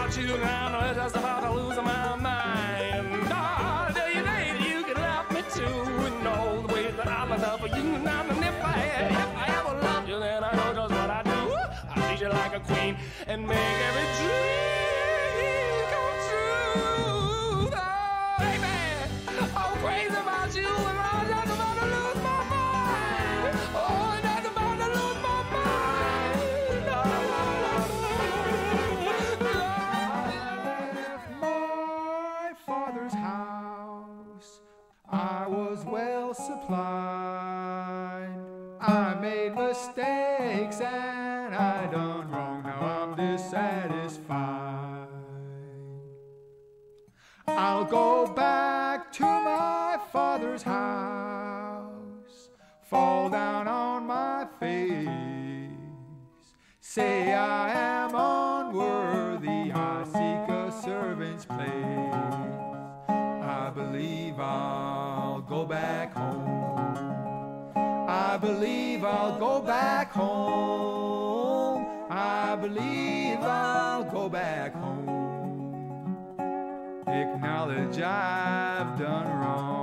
about you now, I'm just about to lose my mind. Oh, do you think you can love me too? And all the ways that I love you. And if I ever loved you, then I know just what I do. I treat you like a queen and make every dream come true. Oh, baby, I'm crazy about you, and I'm just about to lose my mind. Oh, I'm just about to lose my mind. I left my father's house. I was well supplied. I made mistakes and I done wrong. Now I'm dissatisfied. I'll go back to my father's house, fall down on my face, say I am unworthy, I seek a servant's place. I believe I'll go back home. I believe I'll go back home. I believe I'll go back home. Acknowledge I've done wrong.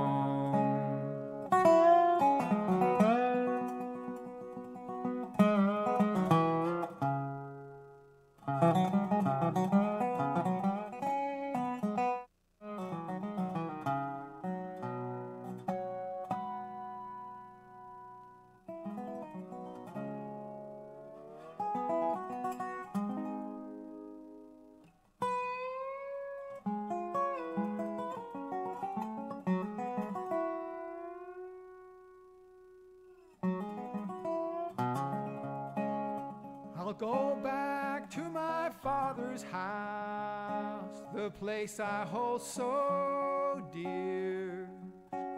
I'll go back to my father's house, the place I hold so dear.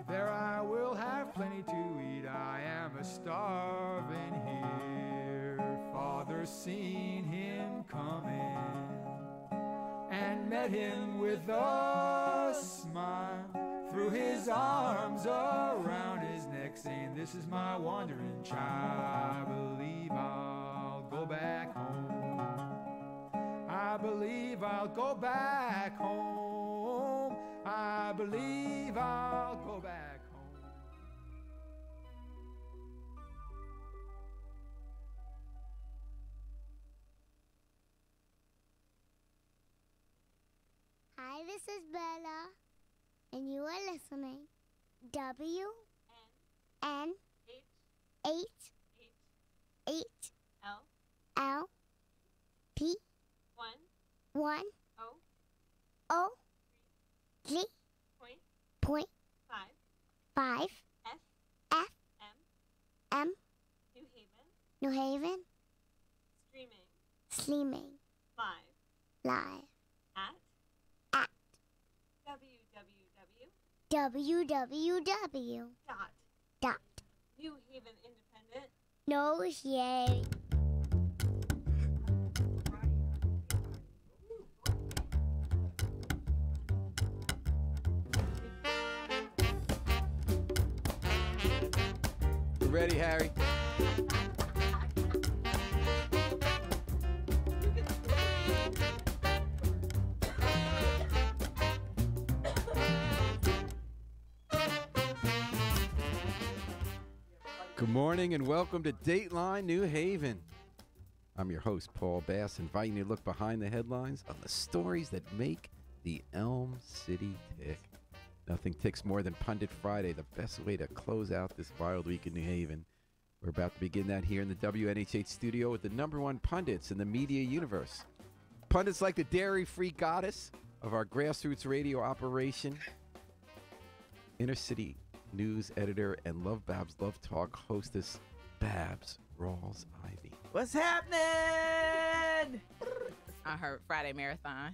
There I will have plenty to eat, I am a starving here. Father's seen him coming and met him with a smile, threw his arms around his neck, saying, "This is my wandering child. I believe I'll go back home. I believe I'll go back home. I believe I'll go back home." Hi, this is Bella, and you are listening W N H L P 1 O G point 5 F M New Haven streaming live at www. New Haven Independent. No yay. You ready, Harry? Good morning and welcome to Dateline New Haven. I'm your host, Paul Bass, inviting you to look behind the headlines on the stories that make the Elm City tick. Nothing ticks more than Pundit Friday, the best way to close out this wild week in New Haven. We're about to begin that here in the WNHH studio with the #1 pundits in the media universe. Pundits like the dairy-free goddess of our grassroots radio operation, inner city news editor and Love Babs Love Talk hostess, Babs Rawls Ivy. What's happening? I heard Friday Marathon.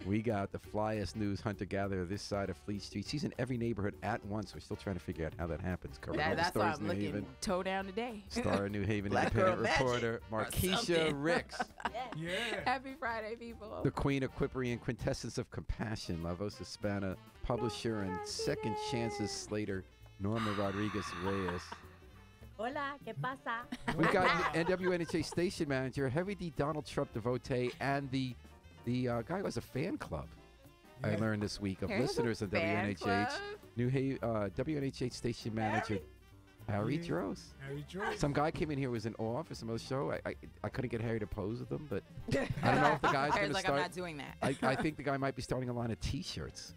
We got the flyest news hunter-gatherer this side of Fleet Street. She's in every neighborhood at once. We're still trying to figure out how that happens. Covering all the That's why stories I'm in New looking Haven. toe down today. Star New Haven Black girl independent reporter, magic or Markeisha something. Ricks. Yeah. Happy Friday, people. The queen of quippery and quintessence of compassion, La Voz Hispana, publisher and Second Chances Slater, Norma Rodriguez Reyes. Hola, ¿qué pasa? We've got NWNHA station manager, heavy D Donald Trump devotee, and the the guy who has a fan club. I Yeah. learned this week of There's a listeners of fan WNHH. club? WNHH station manager Harry Yeah. Droz. Harry Jones. Some guy came in here, was in awe for some other show. I couldn't get Harry to pose with him, but I don't know if the guy's going Harry's to like, start. I'm not doing that. I think the guy might be starting a line of T-shirts.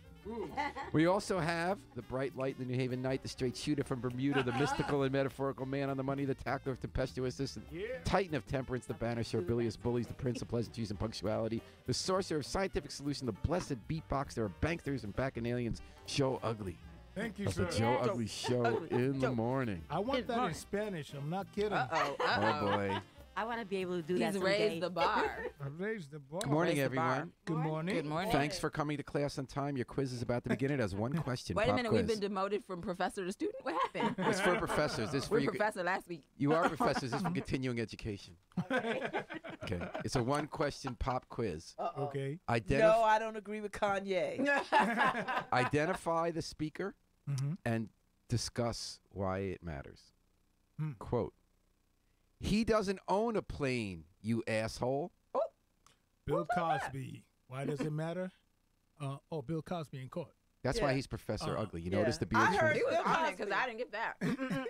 We also have the bright light in the New Haven night, the straight shooter from Bermuda, the mystical and metaphorical man on the money, the tackler of tempestuousness, and titan of temperance, the banisher of bilious bullies, the prince of pleasantries and punctuality, the sorcerer of scientific solution, the blessed beatboxer of banksters and bacchanalians, Joe Ugly. Thank you, Of the sir. Joe Ugly Show in the morning. I want that in Spanish. I'm not kidding. Uh-oh. Oh, boy. I want to be able to do that He's someday. raised the bar. I raised the bar. Good morning, Raise the bar. everyone. Good morning. Good morning. Thanks for coming to class on time. Your quiz is about to begin. It has one question. Wait a pop minute, quiz. we've been demoted from professor to student? What happened? It's for professors. This is for We're you. professor last week. You are professors. This is for continuing education. Okay. It's a one-question pop quiz. Okay. No, I don't agree with Kanye. Identify the speaker Mm-hmm. and discuss why it matters. Hmm. Quote, he doesn't own a plane, you asshole. Bill Cosby. Why does it matter? Bill Cosby in court. That's why he's Professor Ugly. You notice the beard I trim? heard He was Bill on it because Cosby. I didn't get that.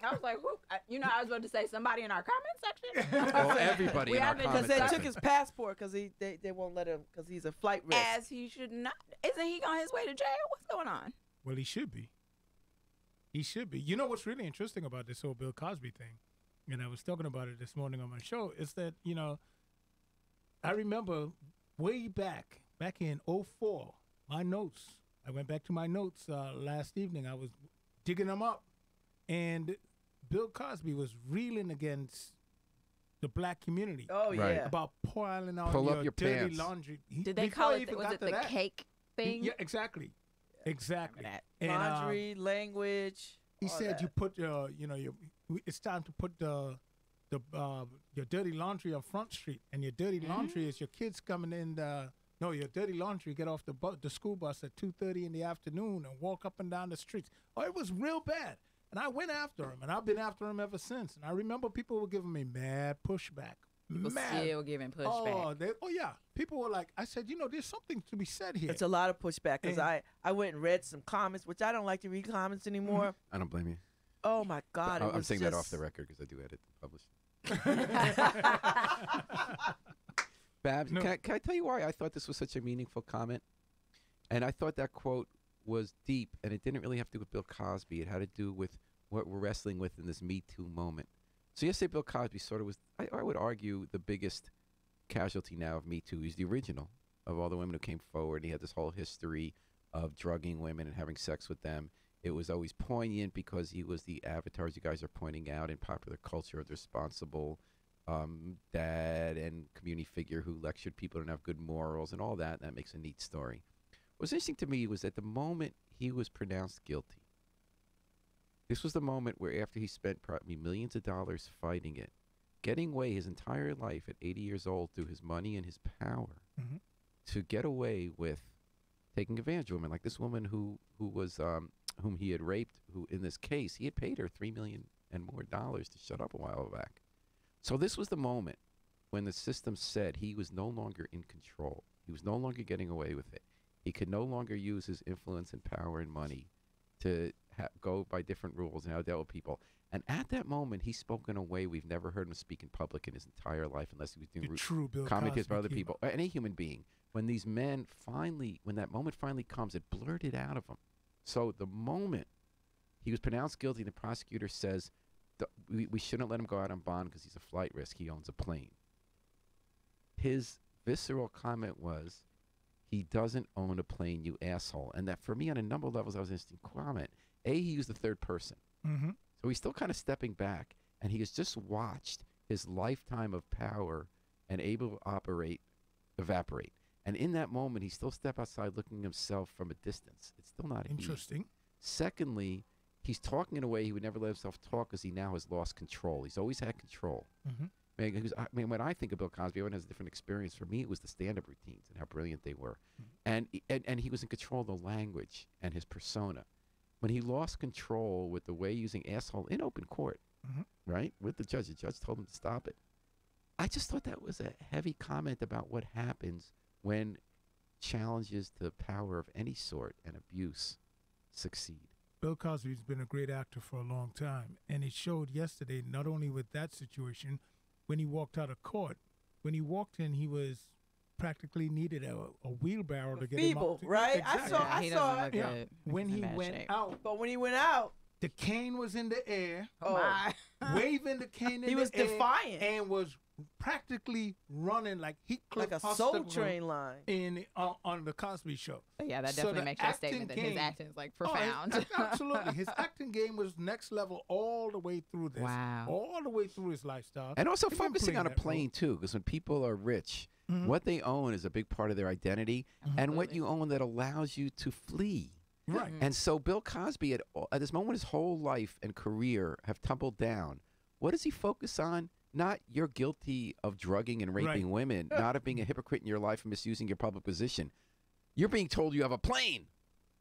I was like, whoop. I was about to say somebody in our comment section. Well, everybody We in our haven't- comment Because they section. took his passport because they won't let him because he's a flight risk. As he should not. Isn't he on his way to jail? What's going on? Well, he should be. He should be. You know what's really interesting about this whole Bill Cosby thing, and I was talking about it this morning on my show, is that, I remember way back in '04, my notes, I went back to my notes last evening. I was digging them up, and Bill Cosby was reeling against the black community Oh, Right. yeah. about piling out Pull up your your dirty pants. laundry. Did they before call he it, even was got it to the that, cake thing? Yeah, exactly. Exactly. That. And, Laundry, language. he all said that. you put it's time to put your dirty laundry on Front Street, and your dirty laundry is your kids coming in. Your dirty laundry get off the school bus at 2:30 in the afternoon and walk up and down the streets. Oh, it was real bad, and I went after him, and I've been after him ever since. And I remember people were giving me mad pushback. People Mad. still giving pushback. Yeah. People were like, I said, there's something to be said here. It's a lot of pushback because And- I went and read some comments, which I don't like to read comments anymore. I don't blame you. Oh, my God. It I'm was saying that off just- the record because I do edit and publish. Babs, No. can I tell you why I thought this was such a meaningful comment? And I thought that quote was deep, and it didn't really have to do with Bill Cosby. It had to do with what we're wrestling with in this Me Too moment. So yesterday, Bill Cosby sort of was, I would argue, the biggest casualty now of Me Too. He's the original of all the women who came forward. He had this whole history of drugging women and having sex with them. It was always poignant because he was the avatar, as you guys are pointing out, in popular culture of the responsible dad and community figure who lectured people to have good morals and all that. And that makes a neat story. What's interesting to me was at the moment he was pronounced guilty, this was the moment where after he spent probably millions of dollars fighting it, getting away his entire life at 80 years old through his money and his power, Mhm. to get away with taking advantage of women, like this woman who was whom he had raped, who in this case he had paid her $3 million and more dollars to shut up a while back. So this was the moment when the system said he was no longer in control. He was no longer getting away with it. He could no longer use his influence and power and money to go by different rules and how to deal with people. And at that moment, he spoke in a way we've never heard him speak in public in his entire life, unless he was doing The true Bill commentaries by Cosby other came people. Any human being. When these men finally, when that moment finally comes, it blurted out of him. So the moment he was pronounced guilty, the prosecutor says, we shouldn't let him go out on bond because he's a flight risk. He owns a plane. His visceral comment was, he doesn't own a plane, you asshole. And that, for me, on a number of levels, that was an interesting comment. A, he used the third person. Mm-hmm. So he's still kind of stepping back, and he has just watched his lifetime of power and able to operate evaporate. And in that moment, he still step outside looking at himself from a distance. It's still not he. Interesting. Secondly, he's talking in a way he would never let himself talk because he now has lost control. He's always had control. Mm-hmm. When I think of Bill Cosby, everyone has a different experience. For me, it was the stand-up routines and how brilliant they were. And he was in control of the language and his persona. When he lost control with the way using asshole in open court, right, with the judge told him to stop it. I just thought that was a heavy comment about what happens when challenges to power of any sort and abuse succeed. Bill Cosby's been a great actor for a long time, and it showed yesterday, not only with that situation, when he walked out of court. When he walked in, he was practically needed a wheelbarrow to get Feeble, him out. right? Exactly. I saw it. Yeah. When he went out, But when he went out, the cane was in the air, My. waving the cane in the he was air, defiant. and was practically running like he Like a soul train line. in on the Cosby Show. Yeah, that So definitely the makes your acting statement that his game- acting is like Oh, profound. absolutely. His acting game was next level all the way through this. Wow. All the way through his lifestyle. And also He wasn't focusing on a playing that role. plane, too, because when people are rich, Mhm. what they own is a big part of their identity, and what you own that allows you to flee. Right. And so Bill Cosby, at this moment, his whole life and career have tumbled down. What does he focus on? Not you're guilty of drugging and raping women, not of being a hypocrite in your life and misusing your public position. You're being told you have a plane,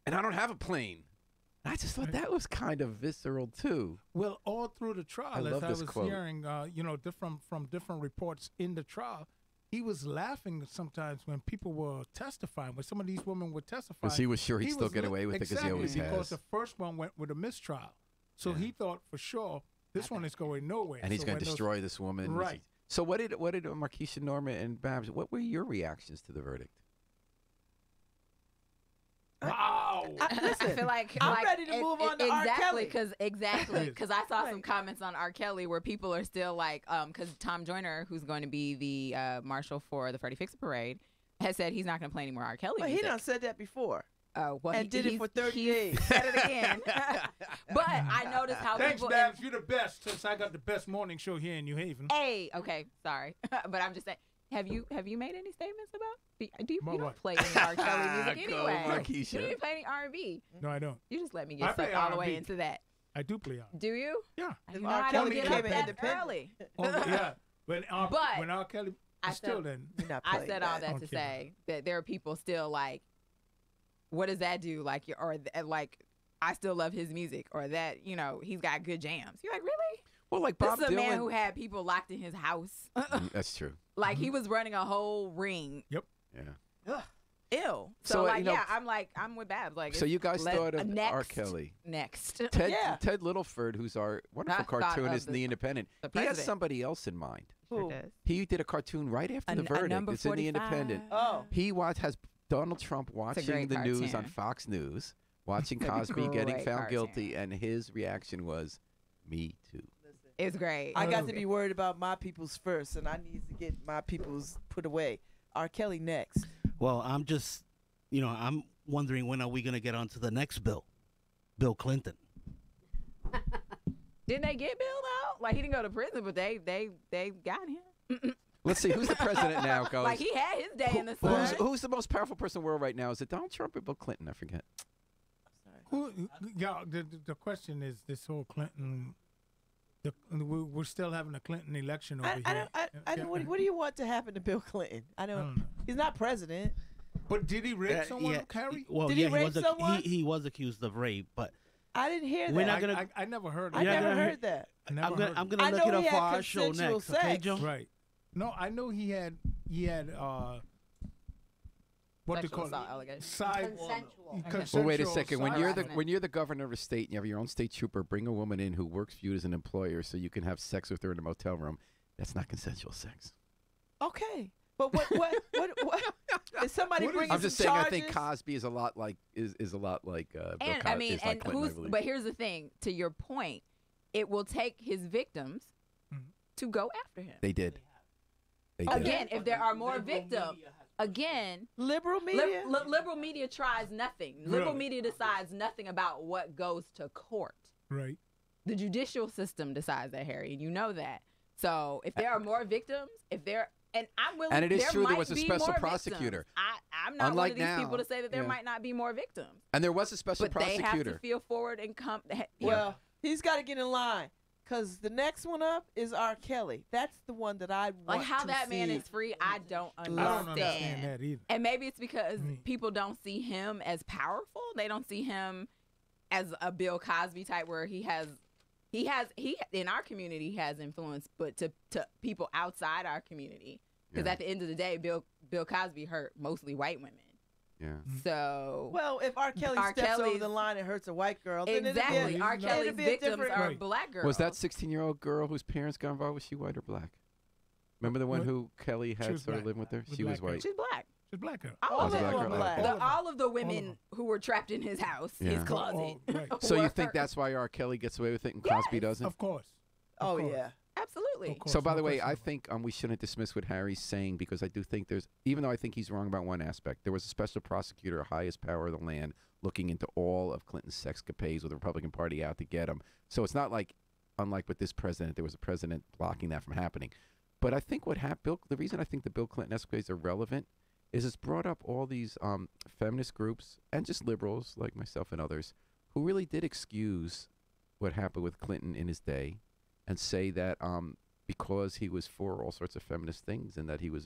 and I don't have a plane. I just thought that was kind of visceral, too. Well, all through the trial, I as love I this was quote. hearing, from different reports in the trial, he was laughing sometimes when people were testifying, when some of these women were testifying. Because he was sure he'd He still was get li- away with it because he exactly, always because has. the first one went with a mistrial. So Yeah. he thought for sure this one is going nowhere. And he's So going when to those- destroy this woman. Right. So what did Markeisha, Norma, and Babs, what were your reactions to the verdict? Wow. I feel like I'm ready to move on to R. Kelly. Exactly, because I saw some Right. comments on R. Kelly where people are still like, because Tom Joyner, who's going to be the marshal for the Freddie Fix Parade, has said he's not going to play any more R. Kelly But he music. done said that before. Oh, well, and did it for 30 he days. said it again. But I noticed how Thanks, people. Babs. You're the best since I got the best morning show here in New Haven. Hey, okay, sorry, but I'm just saying. Have you made any statements about? Do you About don't what? play any R. Kelly music Go, anyway? Markeisha. You don't even play any R&B. No, I don't. You just let me I get play sucked all the way R&B. into that. I do play on. Do you? Yeah. You If know, R. I Kelly don't get became up that independent. early. Yeah. When R. But Kelly I was still said- then. You're not I playing said all that to Okay. say that there are people still like, what does that do? Like, like, I still love his music, or that he's got good jams. You're like, really? Well, like This Bob is a Dylan. man who had people locked in his house. That's true. Like he was running a whole ring. Yep. Yeah. Ew. So, So like, you know- I'm with Babs. Like, So you guys let- thought of next, R. Kelly. Next. Ted Littleford, who's our wonderful I thought cartoonist of in The Independent, the he has president. somebody else in mind. Who? He did a cartoon right after the A verdict. number It's in The 45. Independent. Oh. He has Donald Trump watching great the news on cartoon. Fox News, watching It's a Cosby getting great found cartoon. guilty, and his reaction was, "Me too." It's great. I got to be worried about my people's first, and I need to get my people's put away. R. Kelly next. Well, I'm just, I'm wondering when are we going to get on to the next bill? Bill Clinton. Didn't they get Bill though? Like he didn't go to prison, but they got him. Let's see who's the president now, guys. Like he had his day in the sun. Who's the most powerful person in the world right now? Is it Donald Trump or Bill Clinton? I forget. The question is this whole Clinton. We're still having a Clinton election over here. What do you want to happen to Bill Clinton? I don't. don't know. He's not president. But did he rape someone, Carrie? Well, Did he yeah, rape was someone? he was accused of rape, but I didn't hear that. We're not gonna- I never heard. I of never that. heard that. I never I'm heard gonna of I look it know up he for had our show consensual next. Okay, sex. Joe? it. Right. No, I know he had what they Sexual call assault it? allegations. Side. Well, wait a consensual second. side- When you're the governor of a state and you have your own state trooper bring a woman in who works for you as an employer so you can have sex with her in a motel room, that's not consensual sex. Okay, but what is somebody What is- bringing I'm just some saying. charges? I think Cosby is a lot like Bill And Cosby. I mean, is like and Clinton, I who's? believe. But here's the thing. To your point, it will take his victims to go after him. They did. They did. Again, if there are more victims, again, liberal media. liberal media tries nothing. Liberal Really? media decides nothing about what goes to court. Right. The judicial system decides that, Harry, and you know that. So if there are more victims, and I'm willing, And it is there true there might was a be special more prosecutor. victims. I'm not Unlike one of these now, people to say that there yeah. might not be more victims, And there was a special but they have to prosecutor. feel forward and come. Well, he's got to get in line because the next one up is R. Kelly. That's the one that I want like how to that man see. is free, I don't I understand. don't understand that either. And maybe it's because Mm. people don't see him as powerful. They don't see him as a Bill Cosby type where he in our community has influence, but to people outside our community. Because Yeah. at the end of the day, Bill Cosby hurt mostly white women. Yeah. So Well, if R. Kelly R. steps over Kelly's- the line and hurts a white girl, then exactly, it'd be R. Kelly's it'd be a victims different- are Right. black girls. Was that 16-year-old girl whose parents got involved? Was she white or black? Remember the one What? who Kelly had was started black. living with her? Was She was black girl. white. She's black. She's a black girl. All All of of them them were are black. black. All of the All women of who were trapped in his house, Yeah. his closet. right. So you were- think that's why R. Kelly gets away with it and Cosby Yes. doesn't? Of course. Of Oh course. yeah. Absolutely. Of course, So, by no the way, question I about it. think we shouldn't dismiss what Harry's saying because I do think there's, even though I think he's wrong about one aspect, there was a special prosecutor, highest power of the land, looking into all of Clinton's sexcapades with the Republican Party out to get him. So it's not like, unlike with this president, there was a president blocking that from happening. But I think what happened, the reason I think the Bill Clinton escapades are relevant is it's brought up all these feminist groups and just liberals like myself and others who really did excuse what happened with Clinton in his day and say that because he was for all sorts of feminist things and that he was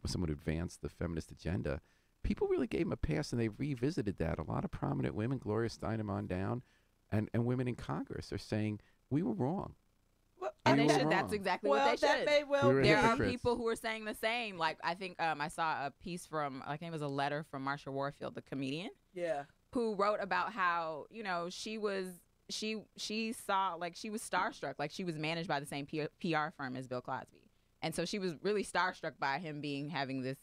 someone who advanced the feminist agenda, people really gave him a pass and they revisited that. A lot of prominent women, Gloria Steinem on down, and women in Congress are saying, we were wrong. And We they were should. That's wrong. exactly Well, what they that should. may well We were be. There are hypocrites. people who are saying the same. Like I think I saw a piece from, I think it was a letter from Marsha Warfield, the comedian, Yeah. who wrote about how she saw, like, she was starstruck, like she was managed by the same PR firm as Bill Cosby, and so she was really starstruck by him having this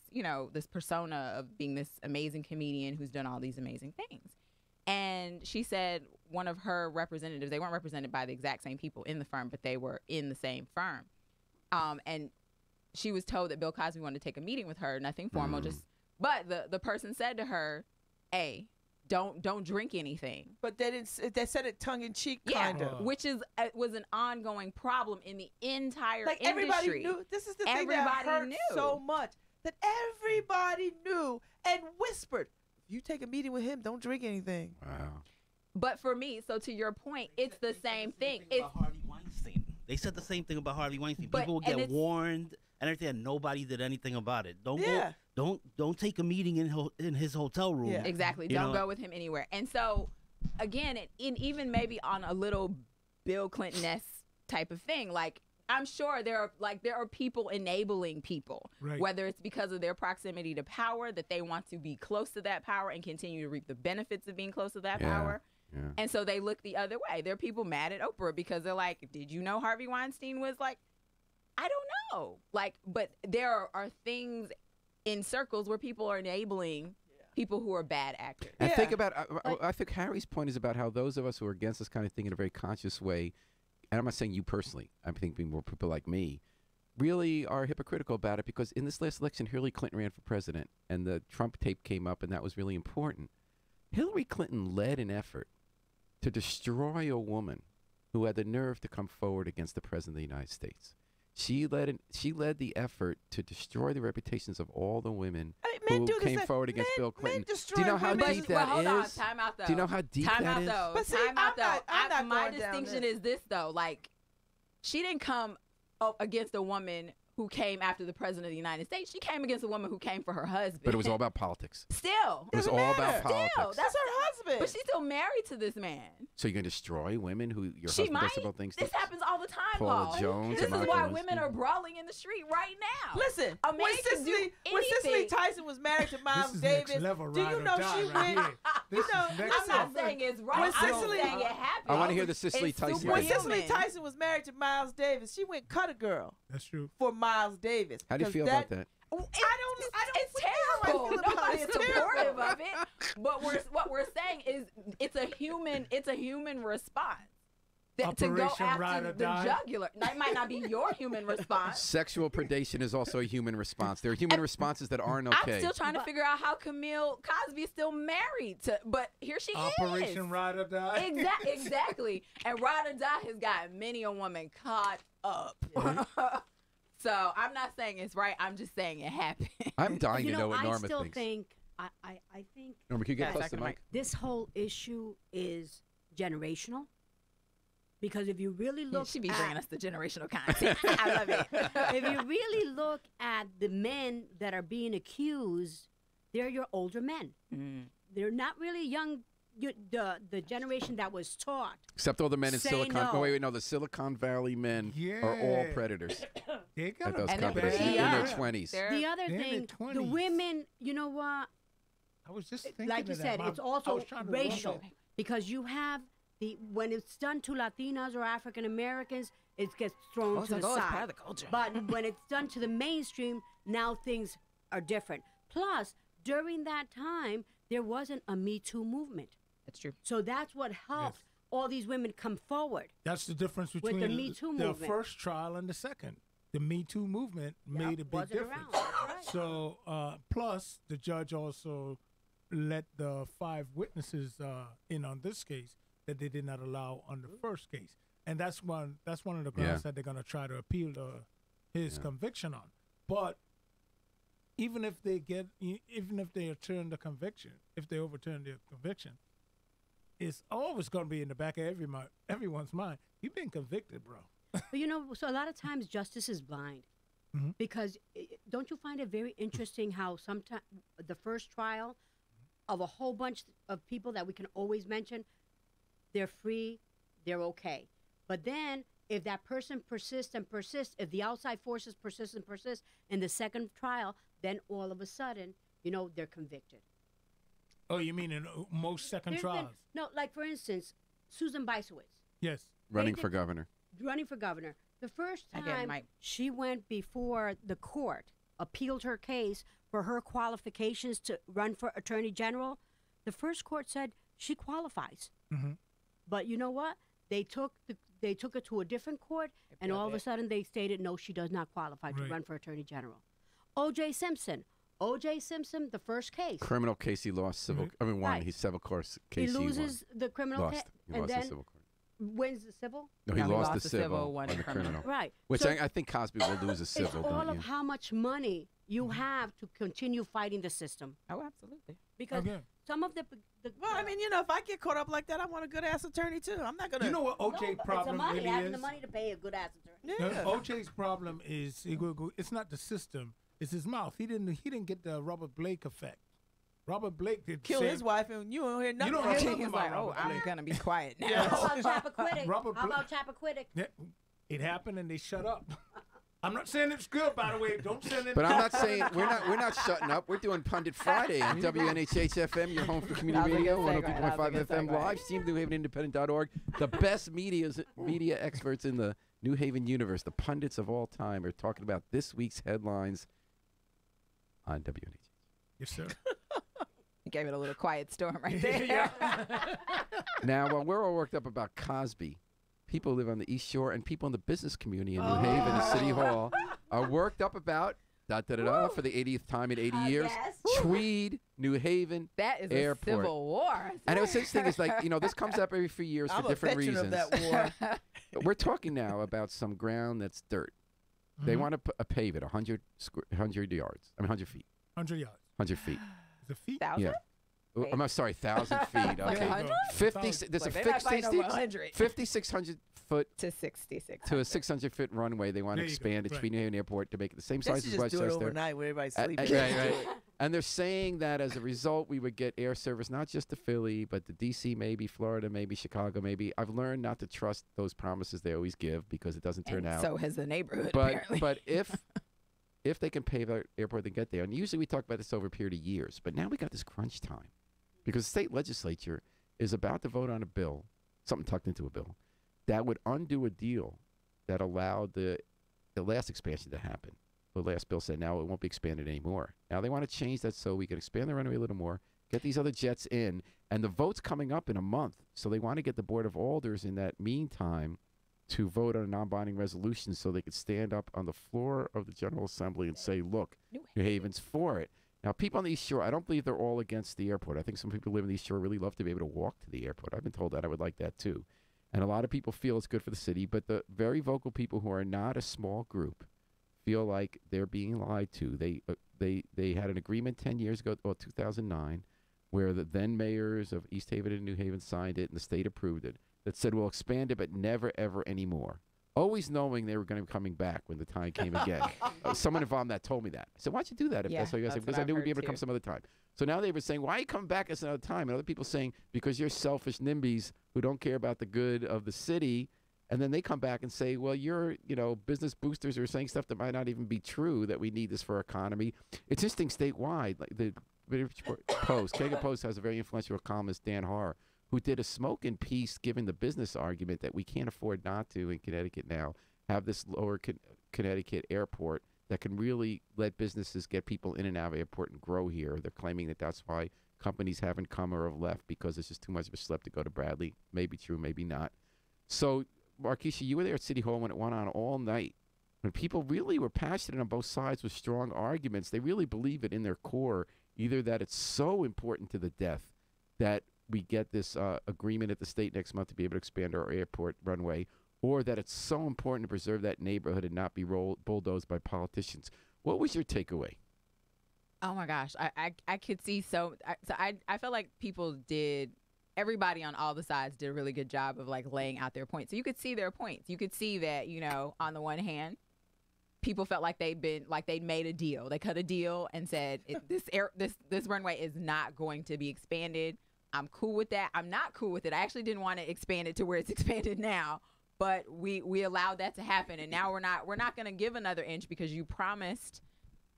this persona of being this amazing comedian who's done all these amazing things. And she said one of her representatives, they weren't represented by the exact same people in the firm, but they were in the same firm. And she was told that Bill Cosby wanted to take a meeting with her, nothing formal, but the person said to her, "Hey, don't drink anything." But they didn't. They said it tongue in cheek, Yeah, kind of. which was an ongoing problem in the entire Like industry. everybody knew. This is the thing that Everybody hurt knew. so much, that everybody knew and whispered, "If you take a meeting with him, don't drink anything." Wow. But for me, so to your point, it's the same thing. It's About Harvey Weinstein. They said the same thing about Harvey Weinstein. But- People would and get it's- warned and everything, and nobody did anything about it. Yeah. Don't take a meeting in his hotel room. Yeah. exactly. You Don't know- go with him anywhere. And so, again, even maybe on a little Bill Clinton-esque type of thing, like I'm sure there are people enabling people, Right. whether it's because of their proximity to power, that they want to be close to that power and continue to reap the benefits of being close to that Yeah. power. Yeah. And so they look the other way. There are people mad at Oprah because they're like, did you know Harvey Weinstein was like, I don't know. Like, but there are things in circles where people are enabling people who are bad actors. And Yeah. think about, I think Harry's point is about how those of us who are against this kind of thing in a very conscious way, and I'm not saying you personally, I'm thinking more people like me, really are hypocritical about it because in this last election, Hillary Clinton ran for president and the Trump tape came up and that was really important. Hillary Clinton led an effort to destroy a woman who had the nerve to come forward against the president of the United States. She led the effort to destroy the reputations of all the women I mean, men who do this. came forward against Bill Clinton. Men destroy Do you know how women. deep Well, that hold on. is? Time out, though. Do you know how deep Time that out, is? though. But see, Time out, though. I'm not my going down distinction this. is this, though. Like, she didn't come up against a woman who came after the president of the United States. She came against a woman who came for her husband. But it was all about politics. Still. It was Doesn't all matter. about Still. politics. That's her husband. But she's still married to this man. So you're going to destroy women who your She husband might. does about things This to happens all the time, Paula Paul. Jones This and is Monica why Lewinsky. women are brawling in the street right now. Listen, A man when can do Cicely anything. Tyson was married to Miles This is Davis, next level do ride you or know die she right went? here. This know, is next I'm not level. saying it's right. When I'm Cicely- saying it happened. I want to hear the Cicely It's Tyson. When superhuman. Cicely Tyson was married to Miles Davis, she went cut a girl That's true. for Miles Davis. How do you 'Cause feel about that? I don't. It's what the hell I terrible. feel about Nobody's it? It's supportive terrible. of it. But what we're saying is it's a human response. To go Operation Ride after or the Die. jugular. That might not be your human response. Sexual predation is also a human response. There are human responses that aren't okay. I'm still trying to figure out how Camille Cosby is still married to, but here she Operation is. Ride or Die. Exactly. And Ride or Die has got many a woman caught up. So I'm not saying it's right. I'm just saying it happened. I'm dying You to know what I Norma still thinks. think I think Norma, can you get Yeah, close to the second mic? this whole issue is generational. Because if you really look She be at, bringing us the generational content. I love it. if you really look at the men that are being accused, they're your older men. Mm. They're not really young the generation that was taught. Except all the men in Say Silicon. no. Oh, wait, no, the Silicon Valley men are all predators. They At got those And they're companies pretty in their young. 20s. The other They're in thing, their the 20s. women, you know what? I was just thinking Like you of said, that. it's I also was trying to remember. racial because you have when it's done to Latinas or African Americans, it gets thrown Oh, it's to like, the oh, it's side. part of the culture. But when it's done to the mainstream, now things are different. Plus, during that time, there wasn't a Me Too movement. That's true. So that's what helped all these women come forward. That's the difference With between the Me Too the movement. first trial and the second. The Me Too movement made a big wasn't difference. around. That's right. So, plus the judge also let the 5 witnesses in on this case that they did not allow on the first case, and that's one of the grounds that they're going to try to appeal to his conviction on. But even if they overturn the conviction, it's always going to be in the back of everyone's mind. You've been convicted, bro. But so a lot of times justice is blind. Mhm. Because don't you find it very interesting how sometimes the first trial of a whole bunch of people that we can always mention, they're free, they're okay. But then if that person persists and persists, if the outside forces persist and persist in the second trial, then all of a sudden, they're convicted. Oh, you mean in most second There's been- trials? No, like for instance, Susan Beisowitz. Yes. Running for governor. Running for governor. The first Again, time Mike. she went before the court, appealed her case for her qualifications to run for attorney general, the first court said she qualifies. Mhm. But you know what? They took her to a different court, and all of a sudden they stated no, she does not qualify to Right. run for attorney general. O.J. Simpson, the first case. Criminal case he lost. Civil. Mhm. I mean, won. Right. He's civil course He case. loses the criminal lost. case, He and lost the then civil court. wins the civil. No, he lost the civil, won on the criminal. criminal. Right. Which So I think Cosby will lose a it's civil, all don't of you? how much money you have to continue fighting the system. Oh, absolutely. Because Okay. some of the Well, I mean, if I get caught up like that, I want a good ass attorney too. I'm not gonna. You know what OJ problem it's the money, really having is? the money to pay a good ass attorney. Yeah. OJ's problem is it's not the system; it's his mouth. He didn't get the Robert Blake effect. Robert Blake did Kill say- his wife, and you don't hear nothing. don't from hear him. nothing He's about like, Robert I'm Blake. gonna be quiet now. Yeah. How about Chappaquiddick? Robert How Blake- about Chappaquiddick? Yeah, it happened, and they shut up. I'm not saying it's good, by the way. Don't send it. But I'm not saying we're not shutting up. We're doing Pundit Friday on WNHH FM, your home for community That was a radio, good segue. 102.5 That was a good FM segue. live, SteamNewHavenIndependent.org. The best media experts in the New Haven universe, the pundits of all time, are talking about this week's headlines on WNHH. Yes, sir. You gave it a little quiet storm right there. Yeah. Now, while we're all worked up about Cosby, people who live on the East Shore and people in the business community in New Haven and City Hall are worked up about for the 80th time in 80 years. yes. Tweed, New Haven That is Airport. a civil war. And what's interesting is, this comes up every few years I'm for different a veteran reasons. of that war. We're talking now about some ground that's dirt. They want to pave it 100 yards. 100 feet. 100 yards. 100 feet. Is it feet? 1,000? Yeah. Oh, I'm sorry, 1,000 feet. Like Okay. 100? 50. There's Like, a they're not fighting over 100. 5,600 foot To 66. to a 600-foot runway. They want to There you go. expand it, Right. Tweed New Haven Airport, to make it the same They size should as just do it Westchester. overnight where everybody's Right, sleeping. right. And they're saying that as a result, we would get air service not just to Philly, but to D.C., maybe Florida, maybe Chicago, maybe. I've learned not to trust those promises they always give because it doesn't turn And out. so has the neighborhood, But apparently. but if they can pave our airport, they get there. And usually we talk about this over a period of years. But now we got this crunch time because the state legislature is about to vote on a bill, something tucked into a bill, that would undo a deal that allowed the last expansion to happen. The last bill said now it won't be expanded anymore. Now they want to change that so we can expand the runway a little more, get these other jets in, and the vote's coming up in a month. So they want to get the Board of Alders in that meantime to vote on a non-binding resolution so they could stand up on the floor of the General Assembly and say, look, New Haven's for it. Now, people on the East Shore, I don't believe they're all against the airport. I think some people who live on the East Shore really love to be able to walk to the airport. I've been told that. I would like that, too. And a lot of people feel it's good for the city, but the very vocal people who are not a small group feel like they're being lied to. They had an agreement 10 years ago, 2009, where the then mayors of East Haven and New Haven signed it and the state approved it, that said we'll expand it but never, ever anymore. Always knowing they were going to be coming back when the time came again. Someone involved in that told me that. I said, why'd you do that if Yeah, that's what you guys said? that's Because what I knew I've we'd be able heard to come too. some other time. So now they were saying, why are you coming back us another time? And other people saying, because you're selfish NIMBYs who don't care about the good of the city. And then they come back and say, well, you're, business boosters are saying stuff that might not even be true, that we need this for our economy. It's interesting statewide. Like the British Post, Kagan Post has a very influential columnist, Dan Harr, who did a smoking piece giving the business argument that we can't afford not to in Connecticut now have this lower Connecticut airport that can really let businesses get people in and out of the airport and grow here. They're claiming that that's why companies haven't come or have left, because it's just too much of a schlep to go to Bradley. Maybe true, maybe not. So, Markeisha, you were there at City Hall when it went on all night. When people really were passionate on both sides with strong arguments, they really believe it in their core, either that it's so important to the death that we get this agreement at the state next month to be able to expand our airport runway, or that it's so important to preserve that neighborhood and not be bulldozed by politicians. What was your takeaway? Oh my gosh, I could see I felt like everybody on all the sides did a really good job of like laying out their points. So you could see their points. You could see that, on the one hand, people felt like they'd made a deal. They cut a deal and said this runway is not going to be expanded. I'm cool with that. I'm not cool with it. I actually didn't want to expand it to where it's expanded now, but we allowed that to happen, and now we're not going to give another inch because you promised.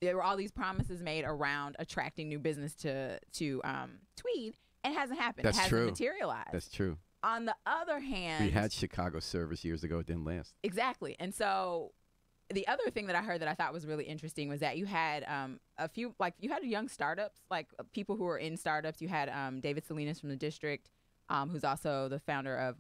There were all these promises made around attracting new business to Tweed, and it hasn't happened. That's it hasn't true. materialized. That's true. On the other hand, we had Chicago service years ago. It didn't last. Exactly, and so the other thing that I heard that I thought was really interesting was that you had you had young startups, like people who were in startups. You had David Salinas from the district, who's also the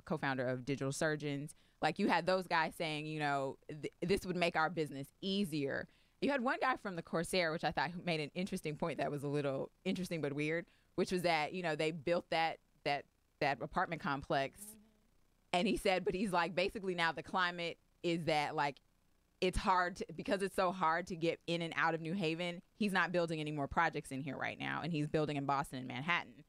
co-founder of Digital Surgeons. Like you had those guys saying, this would make our business easier. You had one guy from the Corsair, which I thought made an interesting point that was a little interesting but weird, which was that, they built that apartment complex. And he said, but he's like, basically now the climate is that like, it's hard because it's so hard to get in and out of New Haven. He's not building any more projects in here right now. And he's building in Boston and Manhattan.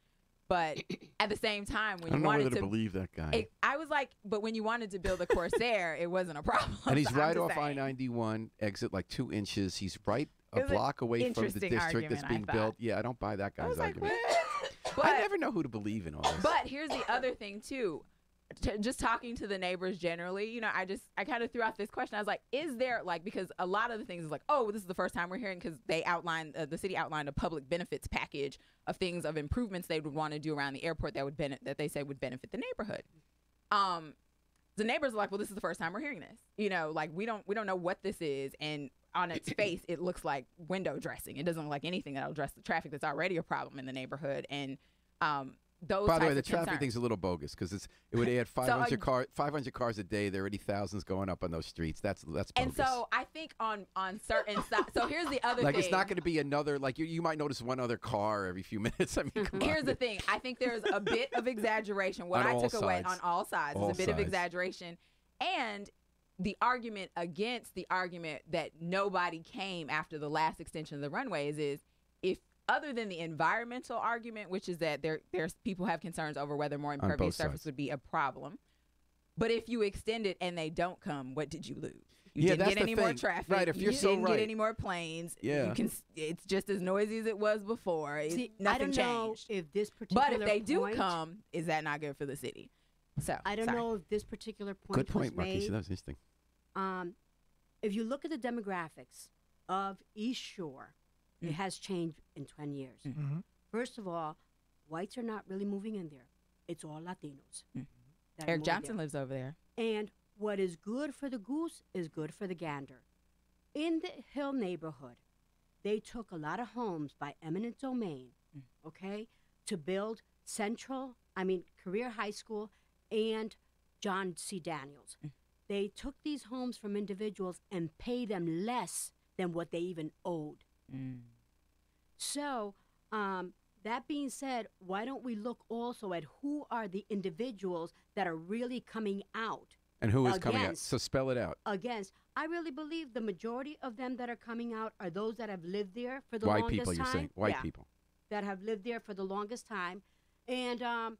But at the same time, when you wanted to... I don't know whether to believe that guy. I was like, but when you wanted to build a Corsair, it wasn't a problem. And he's right off I-91, exit like 2 inches. He's right a block away from the district that's being built. Yeah, I don't buy that guy's argument. But I never know who to believe in all this. But here's the other thing, too. Just talking to the neighbors generally, I kind of threw out this question. I was like, is there because a lot of the things is like, oh, this is the first time we're hearing, because they outlined, the city outlined a public benefits package of things, of improvements they would want to do around the airport that would that they say would benefit the neighborhood. The neighbors are like, well, this is the first time we're hearing this. We don't know what this is, and on its face, it looks like window dressing. It doesn't look like anything that'll address the traffic that's already a problem in the neighborhood, and those. By the way, the traffic thing's a little bogus because it would add 500 cars a day. There are already thousands going up on those streets. That's bogus. And so I think on certain sides. So here's the other thing. It's not going to be another you might notice one other car every few minutes. I mean, here's the thing. I think there's a bit of exaggeration. What I took away on all sides is a bit of exaggeration, and the argument against the argument that nobody came after the last extension of the runways is if. Other than the environmental argument, which is that there's people have concerns over whether more impervious surface would be a problem. But if you extend it and they don't come, what did you lose? You didn't get any more traffic. Right, if you're so right. You didn't get any more planes. Yeah. It's just as noisy as it was before. See, nothing changed. I don't know if this particular But if they do come, is that not good for the city? So I don't know if this particular point Good point, was made. That was interesting. If you look at the demographics of East Shore, it has changed in 20 years. Mm-hmm. First of all, whites are not really moving in there. It's all Latinos. Eric Johnson lives over there. And what is good for the goose is good for the gander. In the Hill neighborhood, they took a lot of homes by eminent domain, to build Career High School and John C. Daniels. They took these homes from individuals and paid them less than what they even owed. So, that being said, why don't we look also at who are the individuals that are really coming out? And who is coming out? So spell it out. I really believe the majority of them that are coming out are those that have lived there for the longest time. White people, you're saying? White people. That have lived there for the longest time. And, well,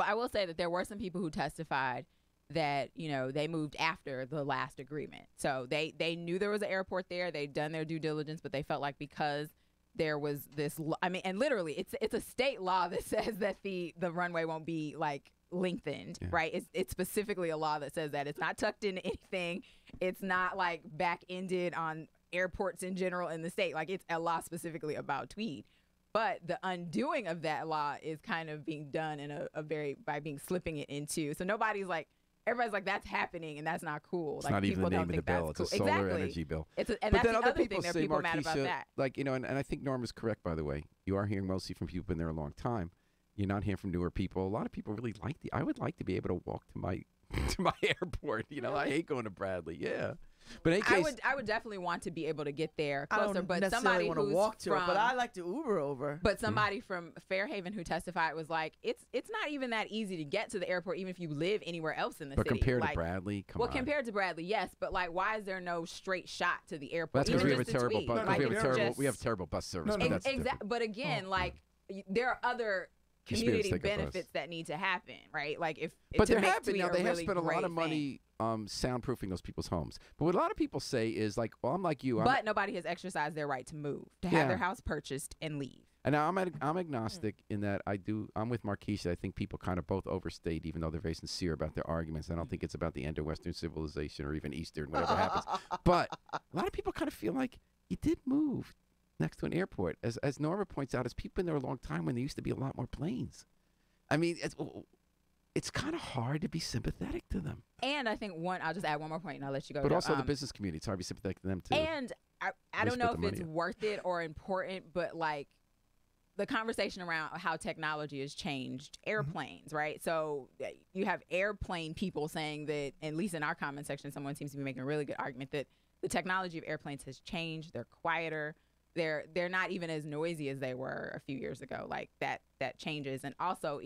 I will say that there were some people who testified that, they moved after the last agreement. So they knew there was an airport there. They'd done their due diligence, but they felt like because there was this. I mean, and literally, it's a state law that says that the runway won't be like lengthened, right? It's specifically a law that says that it's not tucked into anything. It's not like back ended on airports in general in the state. Like it's a law specifically about Tweed. But the undoing of that law is kind of being done in a very by being slipping it into. So everybody's like that's happening and that's not cool. It's like not even the people name of the bill. It's cool. a solar energy bill. And but that's then the other other people thing that say, people are mad about Markeisha, that. like, and I think Norm is correct, by the way. You are hearing mostly from people who've been there a long time. You're not hearing from newer people. A lot of people really like I would like to be able to walk to my to my airport. I hate going to Bradley. Yeah. But in any case, I would definitely want to be able to get there I closer. don't But necessarily somebody want who's to walk to from, it, but I like to Uber over. But somebody from Fairhaven who testified was like, it's not even that easy to get to the airport, even if you live anywhere else in the but city. compared like, to Bradley, come on. Well, compared to Bradley, yes, but like, why is there no straight shot to the airport? That's because we Even have a just to terrible Tweed. bus. Like, We have terrible bus service. No, but that's different. But again, like there are other You should be able to community take a bus. benefits that need to happen, right? Like But to there make have been Tweed now. They have really spent a lot great of money soundproofing those people's homes. But what a lot of people say is like, well, I'm like you. But nobody has exercised their right to move, to have their house purchased and leave. And now I'm agnostic in that I'm with Markeisha. I think people kind of both overstate, even though they're very sincere about their arguments. I don't think it's about the end of Western civilization or even Eastern, whatever happens. But a lot of people kind of feel like you did move next to an airport. As Norma points out, as people been there a long time when there used to be a lot more planes. I mean, it's kind of hard to be sympathetic to them. And I think I'll just add one more point and I'll let you go. But also the business community, it's hard to be sympathetic to them too. And I don't know if it's worth it or important, but like the conversation around how technology has changed airplanes, right? So you have airplane people saying that, at least in our comment section, someone seems to be making a really good argument that the technology of airplanes has changed. They're quieter. They're not even as noisy as they were a few years ago. Like that changes. And also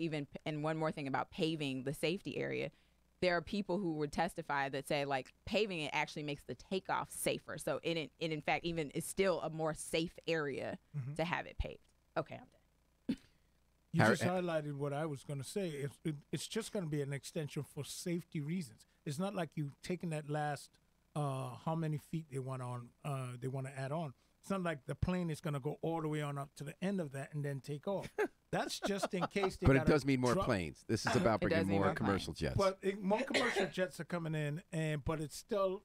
and one more thing about paving the safety area, there are people who would testify that say like paving it actually makes the takeoff safer. So it in fact even is still a more safe area to have it paved. Okay, I'm done. You just highlighted what I was going to say. It's just going to be an extension for safety reasons. It's not like you taking that last how many feet they want to add on. It's not like the plane is going to go all the way on up to the end of that and then take off. That's just in case they But it does mean more planes. This is about bringing more commercial jets. But more commercial jets are coming in, but it's still.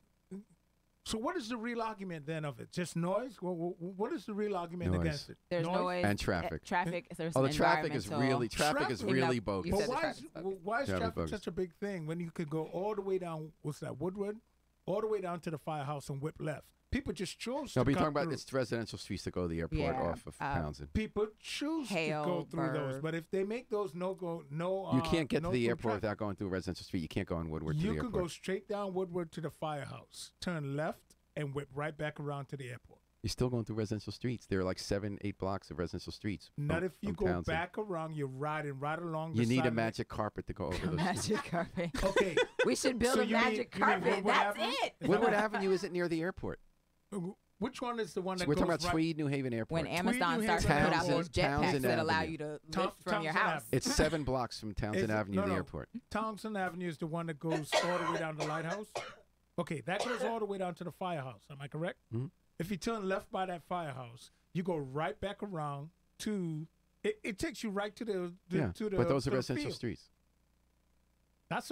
So what is the real argument then of it? Just noise? What is the real argument against it? There's noise and traffic. There's the traffic is really bogus. But why is traffic such a big thing when you could go all the way down? What's that? Woodward, all the way down to the firehouse and whip left. People just choose to No, but you're come talking about through. it's residential streets that go to the airport off of Townsend. People choose to go through those, but if they make those you can't get to the airport without going through a residential street. You can't go on Woodward to the airport. You can go straight down Woodward to the firehouse, turn left, and whip right back around to the airport. You're still going through residential streets. There are like 7-8 blocks of residential streets. Not if you go back around. You're riding right along the You need side a magic carpet to go over those streets. Magic carpet. Okay. We should build a magic carpet. That's it. Woodward Avenue isn't near the airport. Which one is the one that We're goes talking about Tweed, New Haven Airport. When Amazon starts to put out those jetpacks that allow you to lift from your house. It's 7 blocks from Townsend Avenue to the airport. Townsend Avenue is the one that goes all the way down to the lighthouse. Okay, that goes all the way down to the firehouse. Am I correct? Mm-hmm. If you turn left by that firehouse, you go right back around to. It takes you right to the to the. But those are to the residential field. streets. That's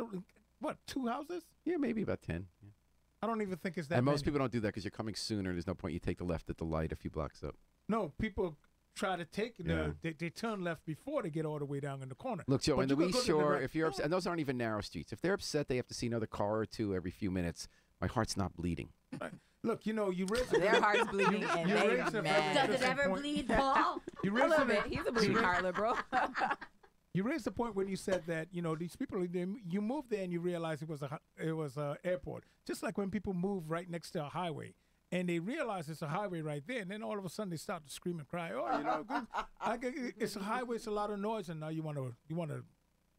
what 2 houses? Yeah, maybe about 10. Yeah. I don't even think it's that. And most many. people don't do that because you're coming sooner. There's no point. You take the left at the light a few blocks up. No, people try to take they turn left before they get all the way down in the corner. Look, Joe, But in the you could East go to the Shore, right- if you're upset, and those aren't even narrow streets. If they're upset, they have to see another car or two every few minutes. My heart's not bleeding. Look, you raise Their heart's bleeding and you they raise a very mad. Does it interesting ever point. bleed, Paul? You A raise little bit. He's a bleeding heart, liberal. You raised the point when you said that these people you moved there and you realized it was a airport. Just like when people move right next to a highway and they realize it's a highway right there, and then all of a sudden they start to scream and cry. Oh, it's a highway. It's a lot of noise, and now you want to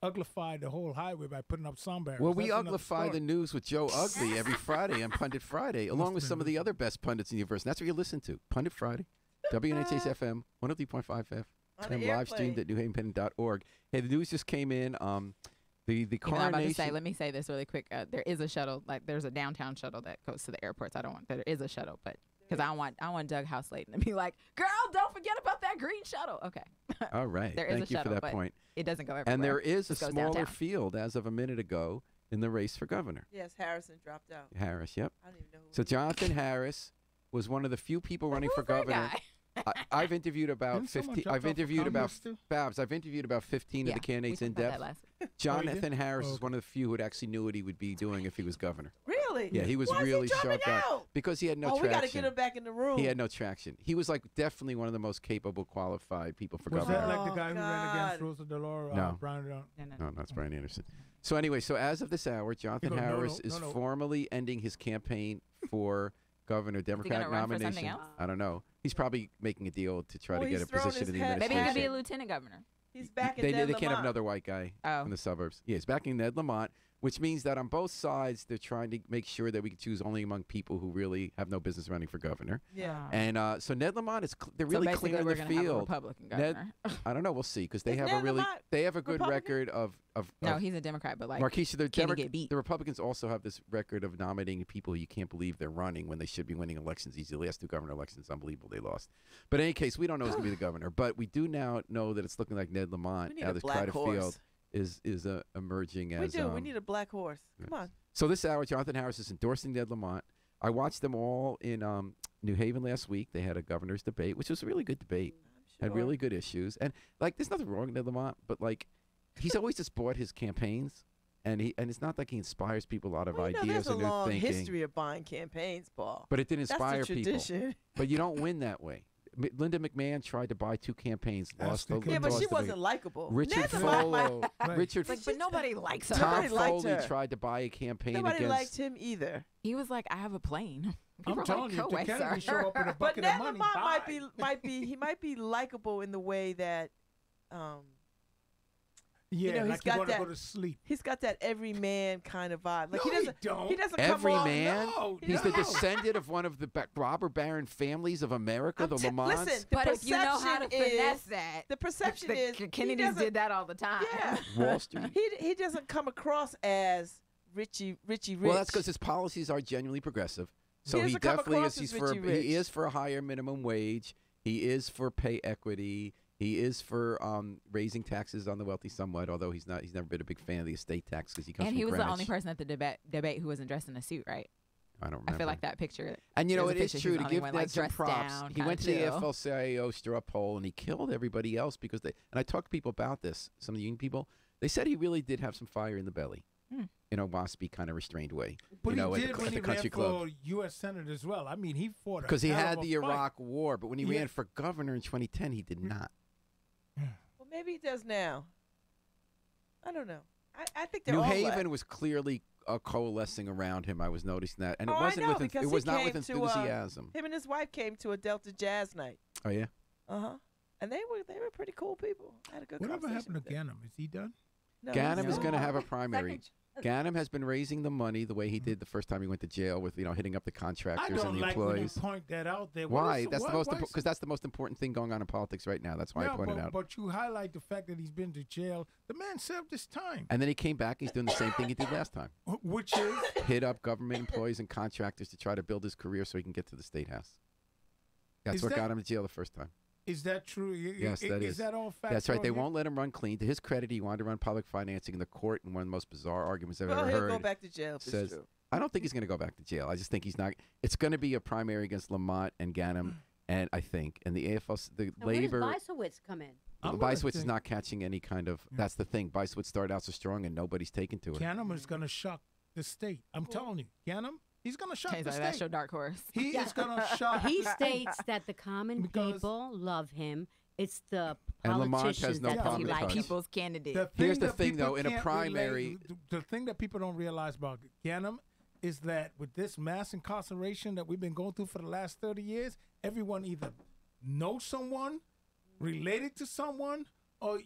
uglify the whole highway by putting up sound barriers. Well, we That's another uglify story. the news with Joe Ugly every Friday on Pundit Friday, along with some of the other best pundits in the universe. And that's what you listen to. Pundit Friday, WNHS FM, 103.5 FM, live streamed at newhavenpendant.org. Hey, the news just came in. The I'm about to say, coronation. let me say this really quick. There is a shuttle, like there's a downtown shuttle that goes to the airports. I don't want there is a shuttle, but Because I want Doug Houseladen to be like, girl, don't forget about that green shuttle. Okay. All right. There is Thank a you shuttle, for that but point. It doesn't go everywhere. And there is a Just goes smaller downtown. field as of a minute ago in the race for governor. Yes, Harrison dropped out. Harris, yep. I don't even know who So he is. Jonathan Harris was one of the few people running for Who's that governor. guy? I've interviewed about Didn't someone 15. drop I've off for interviewed about Congress, too? Babs. I've interviewed about 15 of the candidates we in talked about depth. that last week. Jonathan did? Harris Oh, is okay. one of the few who actually knew what he would be doing if he was governor. Really? Yeah, he was Why is really he dropping sharp guy out? because he had no oh, we got to traction. get him back in the room. He had no traction. He was like definitely one of the most capable, qualified people for Was governor. that like the Oh, guy who ran against God. Rosa DeLauro? No. Brown, No. No, that's Brian Anderson. So anyway, so as of this hour, Jonathan goes, no, Harris no, is no, no. formally ending his campaign for governor, Democratic run for something nomination. else? I don't know. He's probably making a deal to try Well, to get he's a throwing position in his the hat Maybe he administration. could be a lieutenant governor. He's back in They Ned can't have Lamont. another white guy Oh. in the suburbs. Yeah, he's backing Ned Lamont, which means that on both sides they're trying to make sure that we can choose only among people who really have no business running for governor. Yeah. And so Ned Lamont is they're really so basically clearing we're the gonna have a field. Republican Ned, governor. I don't know. We'll see because they Is have Ned a really Lamont they have a good Republican? record of No, he's a Democrat, but like Marquisha, the can he get beat? The Republicans also have this record of nominating people who you can't believe they're running when they should be winning elections easily. The last two governor elections, unbelievable, they lost. But in any case, we don't know who's going to be the governor. But we do now know that it's looking like Ned Lamont We need out a of this black crowded horse. field is emerging as. We do. We need a black horse. Come on. So this hour, Jonathan Harris is endorsing Ned Lamont. I watched them all in New Haven last week. They had a governor's debate, which was a really good debate. I'm Had sure. really good issues, and like, there's nothing wrong with Ned Lamont, but like, he's always just bought his campaigns, and it's not like he inspires people a lot of Well, you know, ideas there's or a new long thinking. history of buying campaigns, Paul. But it didn't That's inspire the people. tradition. But you don't win that way. Linda McMahon tried to buy 2 campaigns, lost the the Yeah, but lost she the wasn't likable. Richard Ned Lamont might- Folo, Right. Richard Like, but nobody likes him. Tom Nobody liked Foley her. tried to buy a campaign Nobody against. liked him either. He was like, I have a plane. I'm People were telling like, you, "Go if away, the Kennedy sir." show up with a But bucket Ned of money, Lamont bye. he might be likable in the way that Yeah, know, he's like you got want to that- go to sleep. he's got that everyman kind of vibe. Like No, he doesn't don't. he doesn't Every come off. man. No, He's the no. descendant of one of the robber baron families of America, I'm the t- Lamonts. listen, the But if you know how to perception finesse is- that, The perception the is he Kennedys doesn't- did that all the time. Yeah. Wall Street. He doesn't come across as Richie Rich. Well, that's because his policies are genuinely progressive. So He he doesn't come definitely across is. He's as for Richie Rich. he is for a higher minimum wage. He is for pay equity. He is for raising taxes on the wealthy somewhat. Although he's not. He's never been a big fan of the estate tax because he comes And from he was Greenwich. the only person at the debate who wasn't dressed in a suit, right? I don't remember. I feel like that picture. And you know, there's it a is picture true he's to the only give one, Ned like, some dressed props. down, He kinda went to the chill. AFL-CIO straw poll and he killed everybody else because they. And I talked to people about this. Some of the union people. They said he really did have some fire in the belly, in a waspy kind of restrained way. But you know, he at did the, when at he the country ran club. for U.S. Senate as well. I mean, he fought Because he hell had of a the fight. Iraq War, but when he Yeah. ran for governor in 2010, he did not. Well, maybe he does now. I don't know. I think they're New all Haven black. was clearly coalescing around him. I was noticing that, and it Oh, I wasn't know, with because it he was not came with to, enthusiasm. Him and his wife came to a Delta Jazz night. Oh yeah. And they were pretty cool people. I had a good Whatever conversation happened to with them. Ganem? Is he done? No, Ganem he's is going to still- have a primary. Ganem has been raising the money the way he did the first time he went to jail with hitting up the I contractors don't and the like when you employees. point that out there. Why? That's the most why is because that's the most important thing going on in politics right now. That's why I Yeah, pointed but, out. But you highlight the fact that he's been to jail. The man served his time, And then he came back. He's doing the same thing he did last time. which is Hit up government employees and contractors to try to build his career so he can get to the state house. That's Is what that- got him to jail the first time. is that true? Yes, that is. is. That all fact? That's right. They won't let him run clean. To his credit, he wanted to run public financing in the court, and one of the most bizarre arguments I've Well, ever he'll heard. go back to jail if says, it's true. I don't think he's going to go back to jail. I just think he's not. It's going to be a primary against Lamont and Ganem, and I think, and the AFL, the And where labor. does Bisowitz come in? I'm gonna Bisowitz is think- not catching any kind of. That's the thing. Bisowitz started out so strong, and nobody's taken to it. Ganem is going to shock the state. I'm telling you, Ganem, he's going to shock He's the like, that's your state. dark horse. He is going to shock. He states that the common Because- people love him. It's the And Lamont politicians has no that problem don't with like us. him. People's candidate. Here's the that thing, people though, in a can't primary- the thing that people don't realize about Ganem is that with this mass incarceration that we've been going through for the last 30 years, everyone either knows someone, related to someone, or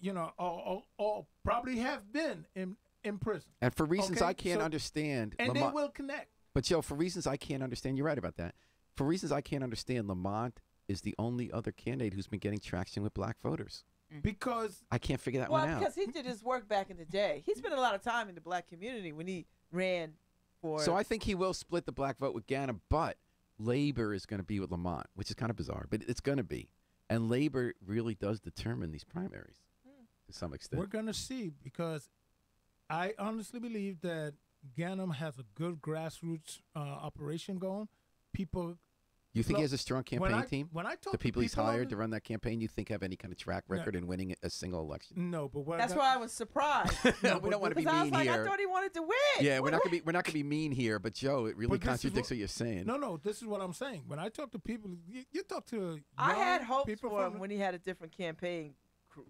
or probably have been in prison. And for reasons Okay, I can't so- understand, And Lamont, they will connect. but Joe, for reasons I can't understand, you're right about that. For reasons I can't understand, Lamont is the only other candidate who's been getting traction with black voters. Because I can't figure that Well, one out. because he did his work back in the day. He spent a lot of time in the black community when he ran for. So I think he will split the black vote with Ganem, but Labor is going to be with Lamont, which is kind of bizarre, but it's going to be. And Labor really does determine these primaries to some extent. We're going to see, because I honestly believe that Ganim has a good grassroots operation going. People. You think he has a strong campaign team? When I talk the people he's hired to to run that campaign, you think have any kind of track record in winning a single election? No, but That's why I was surprised. No, we don't want to be mean I was like, here. I thought he wanted to win. Yeah, we're not going to be mean here, but Joe, it really contradicts what you're saying. No, this is what I'm saying. When I talk to people, you talk to I had hopes people for him when he had a different campaign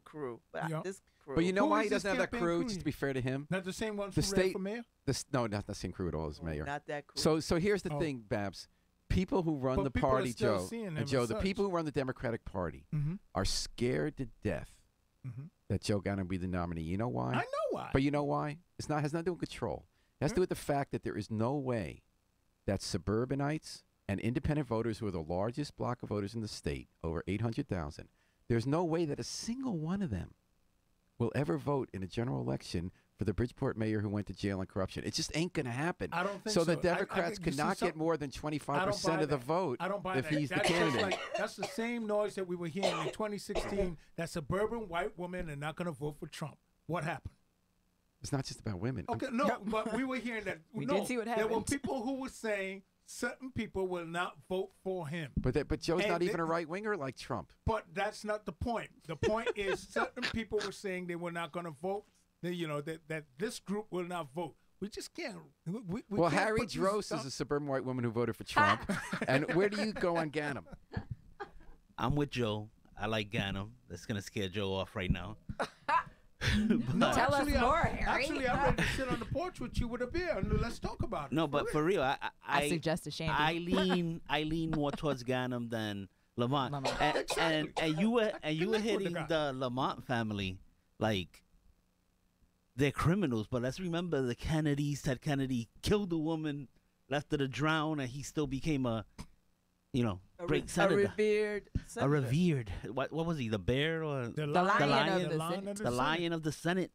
crew, but this crew. But you know Who why is he doesn't this have that campaign crew? crew? Just to be fair to him, not the same ones the who ran state for mayor. No, not the same crew at all as mayor. Not that crew. So here's the thing, Babs. People who run But the people are party, still Joe, seeing him and Joe, as the such. people who run the Democratic Party are scared to death that Joe Ganim be the nominee. You know why? I know why. But you know why? Has nothing to do with control. It has to do with the fact that there is no way that suburbanites and independent voters, who are the largest block of voters in the state, over 800,000, there's no way that a single one of them will ever vote in a general election for the Bridgeport mayor who went to jail on corruption. It just ain't going to happen. I don't think so. so. The Democrats cannot get more than 25% of the vote if he's the candidate. That's the same noise that we were hearing in 2016, that suburban white women are not going to vote for Trump. What happened? It's not just about women. Okay, no, but we were hearing that. We did see what happened. There were people who were saying certain people will not vote for him. But Joe's not even a right winger like Trump. But that's not the point. The point is certain people were saying they were not going to vote. That this group will not vote. We just can't. We well, can't Harry put these Drost is a suburban white woman who voted for Trump. And where do you go on Ganim? I'm with Joe. I like Ganim. That's gonna scare Joe off right now. No, Tell us more, Harry. Actually, I'm ready to sit on the porch with you with a beer and let's talk about it. No, but for real, I suggest a shandy. I lean more towards Ganim than Lamont. And you were hitting the Lamont family like they're criminals, but let's remember the Kennedys. Ted Kennedy killed a woman, left her to drown, and he still became a great senator. A revered senator. A revered. What was he? The bear or The lion of the Senate?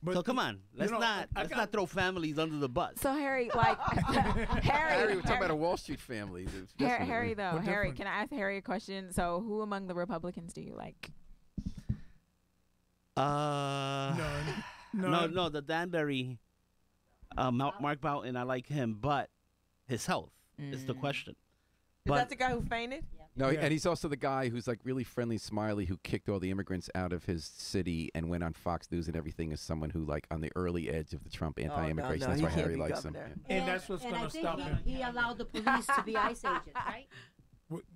But so come on, let's not throw families under the bus. So Harry, like Harry, we're talking about a Wall Street family. Harry, can I ask Harry a question? So, who among the Republicans do you like? No, the Danbury, Mark Boughton, I like him, but his health is the question. Is that the guy who fainted? No, and he's also the guy who's like really friendly, smiley, who kicked all the immigrants out of his city and went on Fox News and everything as someone who like on the early edge of the Trump anti-immigration. That's why Harry likes him. Yeah. And that's what's going to stop him. He allowed the police to be ICE agents, right?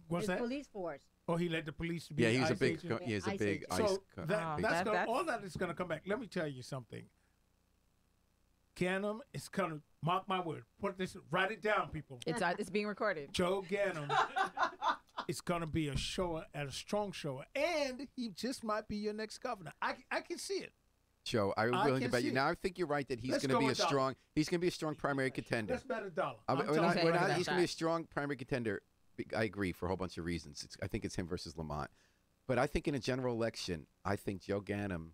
What's His that? police force. Oh, he let the police be. Yeah, he's ICE a big. agent. He has a ICE big agent. ice. So all that is going to come back. Let me tell you something. Ganim is going to, mark my word, write it down, people. It's being recorded. Joe Ganim is going to be a shower and a strong shower, and he just might be your next governor. I can see it. Joe, I'm willing to bet you. see Now I think you're right that he's Let's going to go be a with dollar. strong. He's going to be a strong primary contender. Let's bet $1. We're not, he's going to be a strong primary contender. I agree for a whole bunch of reasons. I think it's him versus Lamont. But I think in a general election, I think Joe Ganim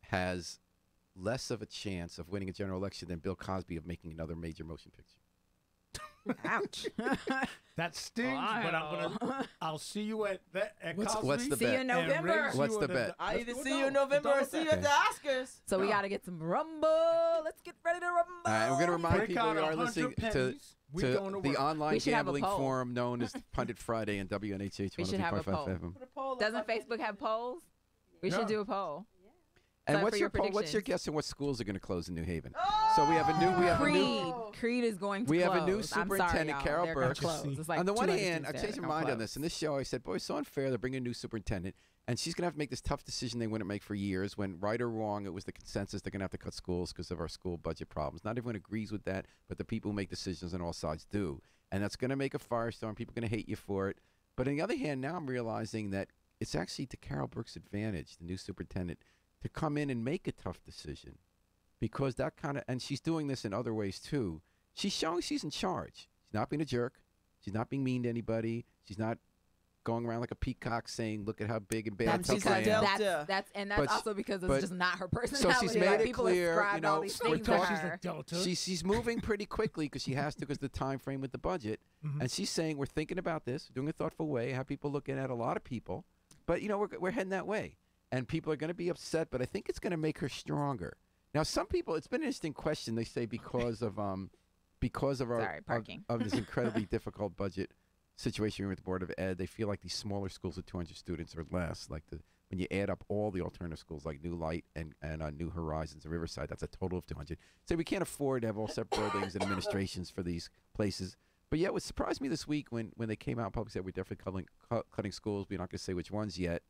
has less of a chance of winning a general election than Bill Cosby of making another major motion picture. Ouch. That stings, but I'll see you at Cosby. What's the See you bet? in November. What's the bet? I either see you in November or see you at the Oscars. So we got to get some rumble. Let's get ready to rumble. All right, we're going to remind Break people out we are 100 listening to pennies. We going to the work. online We should have a gambling poll. forum known as Pundit Friday and WNHH We should have a 103.5 poll. FM. Put a poll up. Doesn't Facebook have polls? We should do a poll. And So what's for your your poll? What's your predictions. guess on what schools are going to close in New Haven? So we have a new Creed is going to We close. have a new I'm sorry, superintendent, y'all. Carol They're gonna Burke. close. It's like on the 2 one extra hand, I've Tuesdays. changed They're my gonna mind on close. this. In this show, I said, boy, it's so unfair. They're bringing a new superintendent, and she's going to have to make this tough decision they wouldn't make for years when, right or wrong, it was the consensus they're going to have to cut schools because of our school budget problems. Not everyone agrees with that, but the people who make decisions on all sides do. And that's going to make a firestorm. People are going to hate you for it. But on the other hand, now I'm realizing that it's actually to Carol Burke's advantage, the new superintendent, to come in and make a tough decision. Because that kind of, and she's doing this in other ways too. She's showing she's in charge. She's not being a jerk. She's not being mean to anybody. She's not going around like a peacock saying, "Look at how big and bad That's tough I am." Delta. That's But- also because it's but- just not her So personality. she's made Like, it people clear, ascribed all these we're things to talking- her. Delta. She's moving pretty quickly because she has to because the time frame with the budget. And she's saying we're thinking about this, doing a thoughtful way, have people looking at a lot of people. But, we're heading that way. And people are going to be upset, but I think it's going to make her stronger. Now, some people, it's been an interesting question. They say because of our parking. of this incredibly difficult budget situation with the Board of Ed, they feel like these smaller schools with 200 students or less, like when you add up all the alternative schools like New Light and New Horizons and Riverside, that's a total of 200. So we can't afford to have all separate buildings and administrations for these places. But yeah, what surprised me this week when they came out and public said we're definitely cutting schools, we're not going to say which ones yet.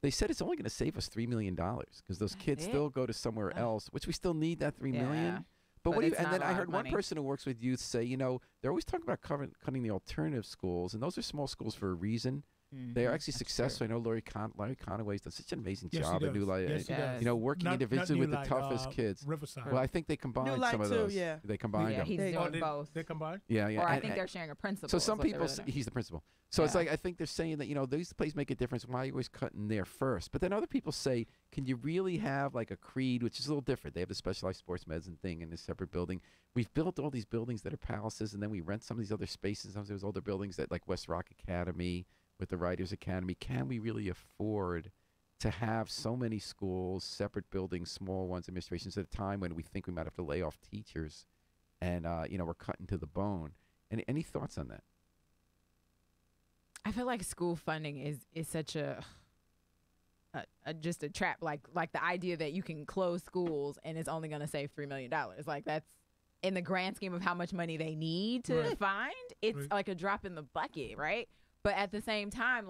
They said it's only going to save us $3 million because those kids still go to somewhere else, which we still need that $3 million. But what do you? And then I heard one person who works with youth say, they're always talking about cutting the alternative schools, and those are small schools for a reason. They are actually successful. I know Larry Conaway's done such an amazing job at New Light. Yes, he does. Working individually with the toughest kids. Riverside. Well, I think they combined some of those. Yeah. They combined them. He's doing both. They combined? Yeah. Or I think they're sharing a principal. So some people, he's the principal. So it's like I think they're saying that these places make a difference. Why are you always cutting there first? But then other people say, can you really have like a creed, which is a little different? They have the specialized sports medicine thing in this separate building. We've built all these buildings that are palaces, and then we rent some of these other spaces. Some of those older buildings that like West Rock Academy with the Writers Academy. Can we really afford to have so many schools, separate buildings, small ones, administrations at a time when we think we might have to lay off teachers, and we're cutting to the bone? Any thoughts on that? I feel like school funding is such a just a trap. Like the idea that you can close schools and it's only going to save $3 million. Like that's in the grand scheme of how much money they need to find. It's like a drop in the bucket, right? But at the same time,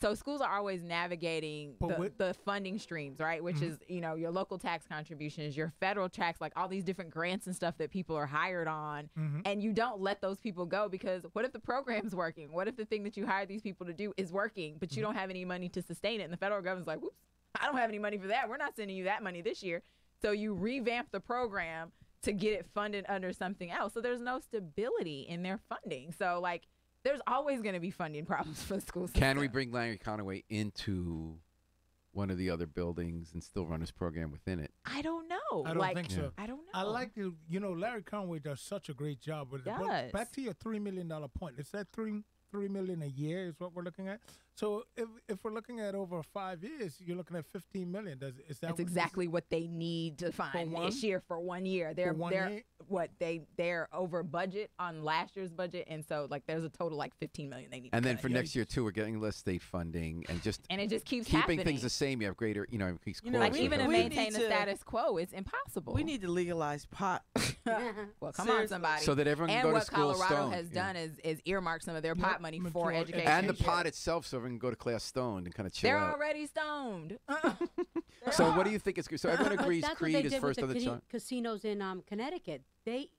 so schools are always navigating the funding streams, right? Which is, your local tax contributions, your federal tax, like all these different grants and stuff that people are hired on. And you don't let those people go because what if the program's working? What if the thing that you hired these people to do is working, but you don't have any money to sustain it? And the federal government's like, whoops, I don't have any money for that. We're not sending you that money this year. So you revamp the program to get it funded under something else. So there's no stability in their funding. So there's always going to be funding problems for the school system. Can we bring Larry Conaway into one of the other buildings and still run his program within it? I don't know. I don't think so. I don't know. I like Larry Conaway does such a great job with it. But back to your $3 million point. Is that $3 million a year is what we're looking at? So if we're looking at over 5 years, you're looking at $15 million. That's exactly what they need to find this year for 1 year. They're over budget on last year's budget, and so there's a total $15 million they need. And then for next year too, we're getting less state funding, and it just keeps keeping happening. Things the same. You have greater, increased even to maintain the status quo, it's impossible. We need to legalize pot. Well, come on, somebody. So that everyone can go to school And what Colorado stoned. has done is earmark some of their pot money for education. And the pot itself, so everyone can go to class stoned and kind of chill They're out. already stoned. So what do you think is good? So everyone agrees that's Creed what they is did first with on the chart. casinos in Connecticut. They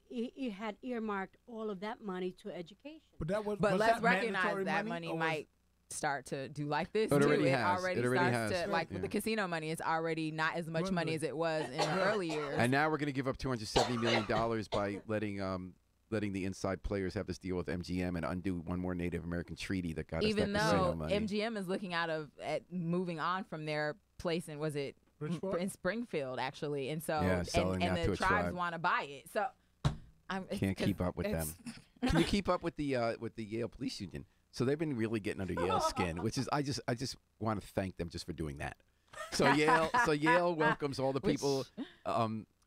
had earmarked all of that money to education. But let's recognize that money might start to do like this It too. already It has. already It already starts has. to with the casino money. It's already not as much money as it was in the early years. And now we're going to give up $270 million by letting the inside players have this deal with MGM and undo one more Native American treaty that got even us that casino though money. MGM is looking at moving on from their place in in Springfield actually, and so and the tribes want to buy it. So can't keep up with them. Can you keep up with the Yale Police Union? So they've been really getting under Yale's skin, which is I just want to thank them just for doing that. So Yale welcomes all the people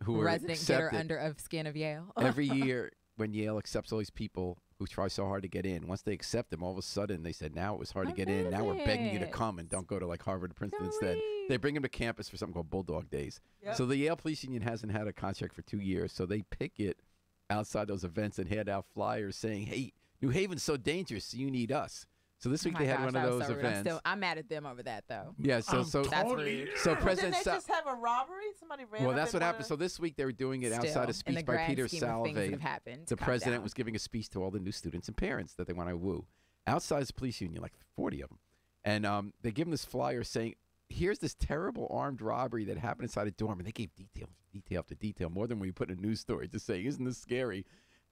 who are resident getter under of skin of Yale. Every year when Yale accepts all these people who try so hard to get in, once they accept them, all of a sudden they said, now it was hard to get in. Now we're begging you to come and don't go to Harvard or Princeton instead. They bring them to campus for something called Bulldog Days. Yep. So the Yale Police Union hasn't had a contract for 2 years, so they picket outside those events and hand out flyers saying, hey, New Haven's so dangerous, you need us. So this week they had one of those events. I'm mad at them over that, though. Yeah, so that's rude. So President Didn't they just have a robbery? Somebody ran Well, up that's in what happened. So this week they were doing it outside a speech by Peter Salve. The president was giving a speech to all the new students and parents that they want to woo. Outside the police union, 40 of them. And they give them this flyer saying, here's this terrible armed robbery that happened inside a dorm. And they gave detail after detail, more than when you put in a news story, just saying, isn't this scary?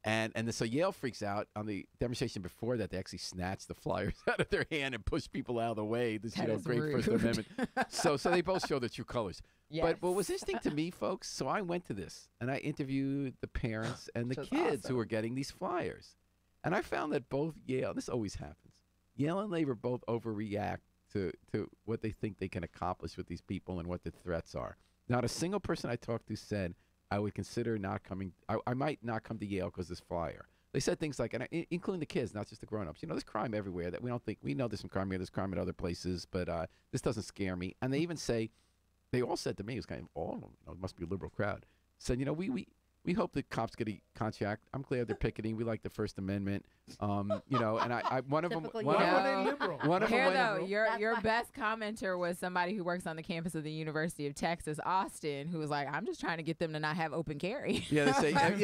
And so Yale freaks out. On the demonstration before that, they actually snatched the flyers out of their hand and pushed people out of the way. This, That is great rude. First Amendment. So they both show their true colors. Yes. But what was interesting to me, folks, so I went to this, and I interviewed the parents and the Which is kids awesome. who were getting these flyers. And I found that both Yale, this always happens, Yale and Labor both overreact to what they think they can accomplish with these people and what the threats are. Not a single person I talked to said, I would consider not coming. I might not come to Yale because this flyer. They said things like, and including the kids, not just the grown-ups. You know, there's crime everywhere that we don't think. We know there's some crime here. There's crime at other places, but this doesn't scare me. And they even say, they all said to me, it was kind of all of them. It must be a liberal crowd. Said, we hope the cops get a contract. I'm glad they're picketing. We like the First Amendment. And one of them, Typical one Yale. of Why them, were they liberal? one of them Here, went- though, That's your why- best commenter was somebody who works on the campus of the University of Texas, Austin, who was like, I'm just trying to get them to not have open carry. Yeah,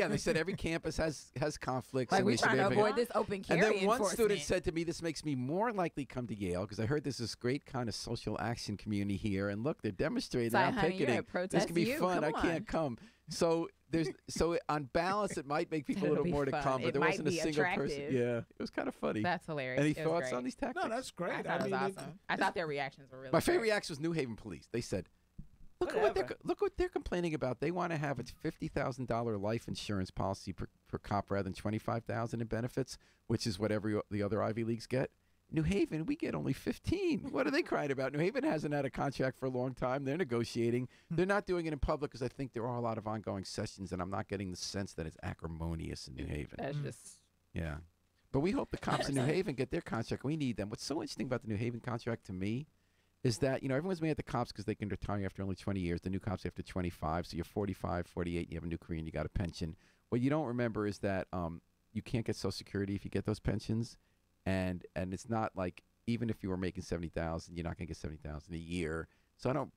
they said every campus has conflicts. Like, and we're they should trying to be able avoid this open carry And then one enforcement. student said to me, this makes me more likely to come to Yale because I heard there's this great kind of social action community here. And look, they're demonstrating, It's like, out honey, you're picketing. at This Protest can be U. fun. Come I can't on. come. So on balance, it might make people a It'll little be more to fun. come, but It there might wasn't a be single person. attractive. Yeah, it was kind of funny. That's hilarious. Any It was thoughts great. on these tactics? No, that's great. I thought it was mean, awesome. I thought their reactions were really My favorite great. reaction was New Haven Police. They said, look what they're complaining about. They want to have a $50,000 life insurance policy per cop rather than $25,000 in benefits, which is what the other Ivy Leagues get. New Haven, we get only 15. What are they crying about? New Haven hasn't had a contract for a long time. They're negotiating. They're not doing it in public because I think there are a lot of ongoing sessions, and I'm not getting the sense that it's acrimonious in New Haven. That's just Yeah. But we hope the cops in New Haven get their contract. We need them. What's so interesting about the New Haven contract to me is that, everyone's mad at the cops because they can retire after only 20 years. The new cops after 25. So you're 45, 48, and you have a new career and you got a pension. What you don't remember is that you can't get Social Security if you get those pensions. And it's not like even if you were making $70,000, you're not going to get $70,000 a year. So I don't.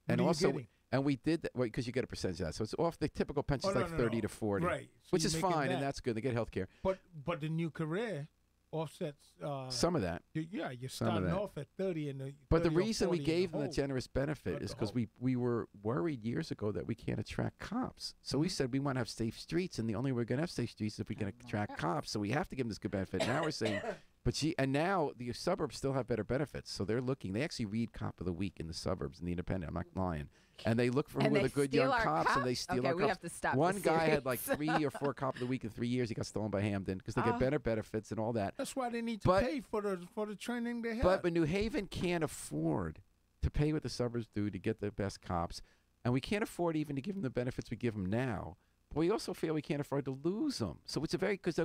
And What are you also, getting? and we did that because you get a percentage of that. So it's off the typical pension Oh, like 30 to 40, Right. So which you're is making fine, that. and that's good. They get health care. But the new career offsets. Some of that. You're Some of starting that. off at 30 and But the 30 or reason we 40 in the gave them the hole. generous benefit Not is the because whole. we were worried years ago that we can't attract cops. So we said we want to have safe streets, and the only way we're going to have safe streets is if we can attract cops. So we have to give them this good benefit. Now we're saying, and now the suburbs still have better benefits. So they're looking. They actually read Cop of the Week in the suburbs in the Independent. I'm not lying. And they look for And who are they the good steal young our cops, and they cops? steal Okay, our we cops. have to stop One this guy had like series. 3 or 4 Cop of the Week in 3 years. He got stolen by Hamden because they get better benefits and all that. That's why they need to But- pay for the training they have. But New Haven can't afford to pay what the suburbs do to get the best cops, and we can't afford even to give them the benefits we give them now. But we also feel we can't afford to lose them. So it's a very because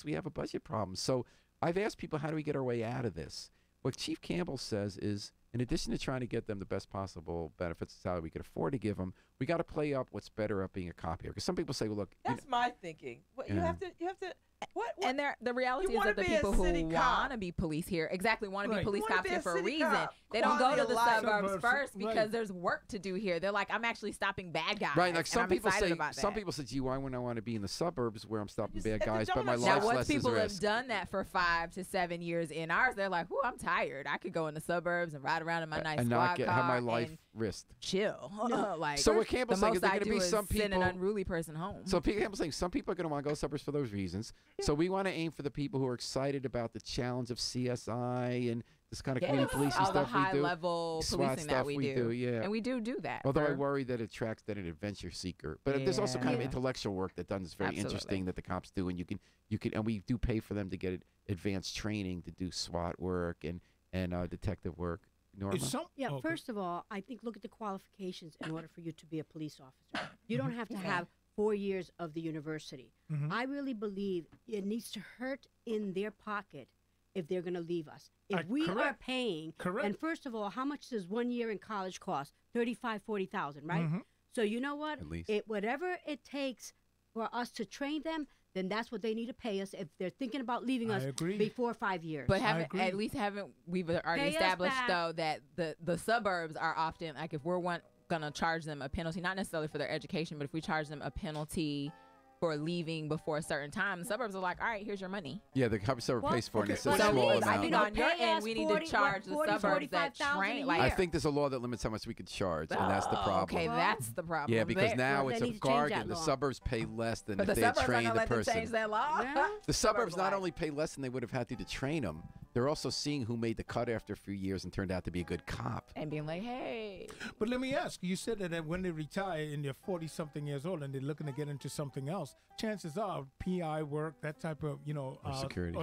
we have a budget problem. So I've asked people, how do we get our way out of this? What Chief Campbell says is, in addition to trying to get them the best possible benefits and salary we could afford to give them, we got to play up what's better at being a cop here. Because some people say, well, look, That's my thinking. What you Yeah. have to what And the reality You is that wanna the be a people who city cop. want to be police here want to be Right. police You wanna cops be here a for a city reason. cop. They don't go Quality to of the life. suburbs Suburbs, first because right. there's work to do here. They're like, I'm actually stopping bad guys. right? Like and some I'm people excited say, about some that. people say, gee, why wouldn't I want to be in the suburbs where I'm stopping Just bad at the guys, but my donut Now, shop. life's once less people is have risk. done that for 5 to 7 years in ours, they're like, "Ooh, I'm tired. I could go in the suburbs and ride around in my nice and squad not get, car have my life and risked. chill." like, So what Campbell's the saying most is there I going to do be is some send an people. unruly person home. So Campbell's saying some people are going to want to go to suburbs for those reasons. So we want to aim for the people who are excited about the challenge of CSI and this kind of community policing all the stuff we do. high-level SWAT policing stuff that we do. yeah. And we do that. Although I for- worry that it attracts an adventure seeker. But there's also kind of Yeah. intellectual work that done that's very Absolutely. interesting that the cops do, and you can and we do pay for them to get advanced training to do SWAT work and detective work. Norma? It's some, Yeah, okay. first of all, I think look at the qualifications in order for you to be a police officer. You don't have to have 4 years of the university. Mhm. I really believe it needs to hurt in their pocket if they're going to leave us. If we are correct. paying, Correct. and first of all, how much does 1 year in college cost? 35, 40,000, right? Mhm. So you know what? At least. Whatever it takes for us to train them, then that's what they need to pay us if they're thinking about leaving I us agree. before 5 years. But agree. at least we've already Pay us established back. though that the suburbs are often like if we're gonna charge them a penalty, not necessarily for their education, but if we charge them a penalty for leaving before a certain time. The suburbs are like, all right, here's your money. Yeah, the suburb pays for it. And it says Well, that small means, I amount. think on your end, we need to charge the suburbs that train. Like, I think there's a law that limits how much we can charge, and that's the problem. Okay, that's the problem. Yeah, because there. now it's a bargain. The suburbs pay less than but if the they had suburbs trained are the gonna let person. them change that law. The suburbs not only pay less than they would have had to train them, they're also seeing who made the cut after a few years and turned out to be a good cop. And being like, hey. But let me ask, you said that when they retire and they're 40-something years old and they're looking to get into something else, chances are PI work, that type of,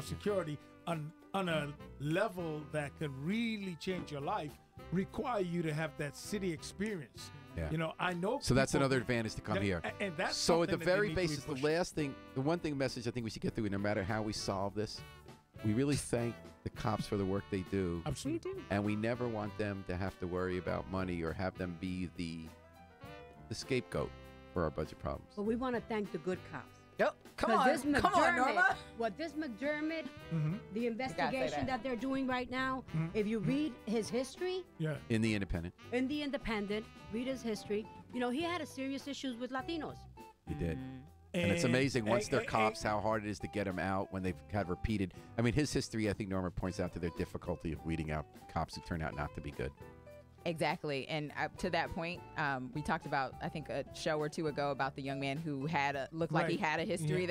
security on a level that could really change your life, require you to have that city experience. Yeah. I know. So that's another advantage to come here. And that's so at the something that very they need to basis, be the one thing message I think we should get through, no matter how we solve this, we really thank the cops for the work they do. Absolutely. And we never want them to have to worry about money or have them be the scapegoat for our budget problems. But we want to thank the good cops. Yep. Come on, Norma. What this McDermott, the investigation that they're doing right now, if you read his history, in the Independent, read his history. He had a serious issues with Latinos. He did. And it's amazing once they're cops how hard it is to get them out when they've had repeated. I mean, his history, I think Norma points out to their difficulty of weeding out cops who turn out not to be good. Exactly. And to that point, we talked about, I think, a show or two ago about the young man who looked like he had a history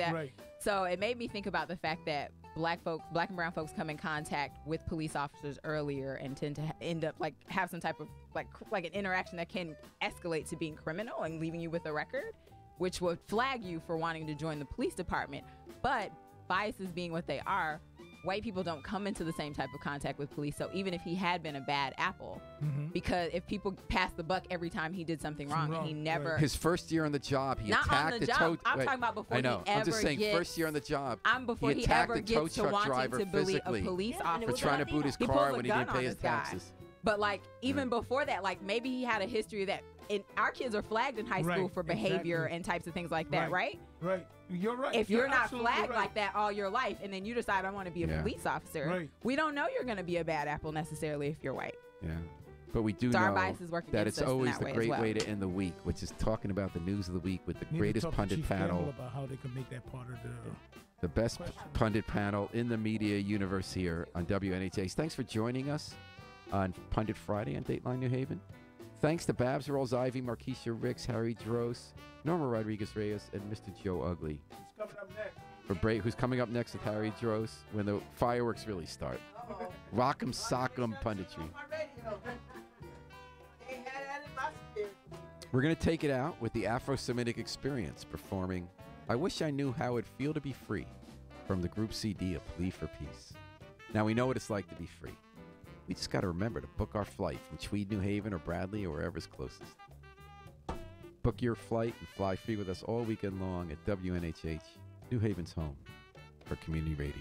So it made me think about the fact that black and brown folks come in contact with police officers earlier and tend to end up have some type of like an interaction that can escalate to being criminal and leaving you with a record, which would flag you for wanting to join the police department. But biases being what they are, white people don't come into the same type of contact with police. So even if he had been a bad apple, because if people passed the buck every time he did something wrong, and he never... His first year on the job, he not attacked on the the job. tow... I'm talking about before he ever I'm just saying, gets, first year on the job, before he attacked ever the tow gets to truck wanting driver to be a physically police officer. for trying to boot his car when he didn't pay his taxes. But even before that, maybe he had a history that our kids are flagged in high school for behavior and types of things like that, right? Right. You're right. If you're not flagged like that all your life and then you decide I want to be a police officer, we don't know you're going to be a bad apple necessarily if you're white. Yeah. But we do So our know biases work that against it's us in always that the way great as well. way to end the week, which is talking about the news of the week with the Need to greatest talk to pundit Chief panel. Gamble about how they can make that part of The best pundit panel in the media universe here on WNHH. Thanks for joining us on Pundit Friday on Dateline New Haven. Thanks to Babs Rolls Ivy, Markeisha Ricks, Harry Dross, Norma Rodriguez-Reyes, and Mr. Joe Ugly. Who's coming up next? Who's coming up next with Harry Dross when the fireworks really start. Rock'em sock'em punditry. We're going to take it out with the Afro-Semitic Experience performing I Wish I Knew How It'd Feel to Be Free from the group CD, A Plea for Peace. Now, we know what it's like to be free. We just got to remember to book our flight from Tweed, New Haven, or Bradley, or wherever's closest. Book your flight and fly free with us all weekend long at WNHH, New Haven's home for community radio.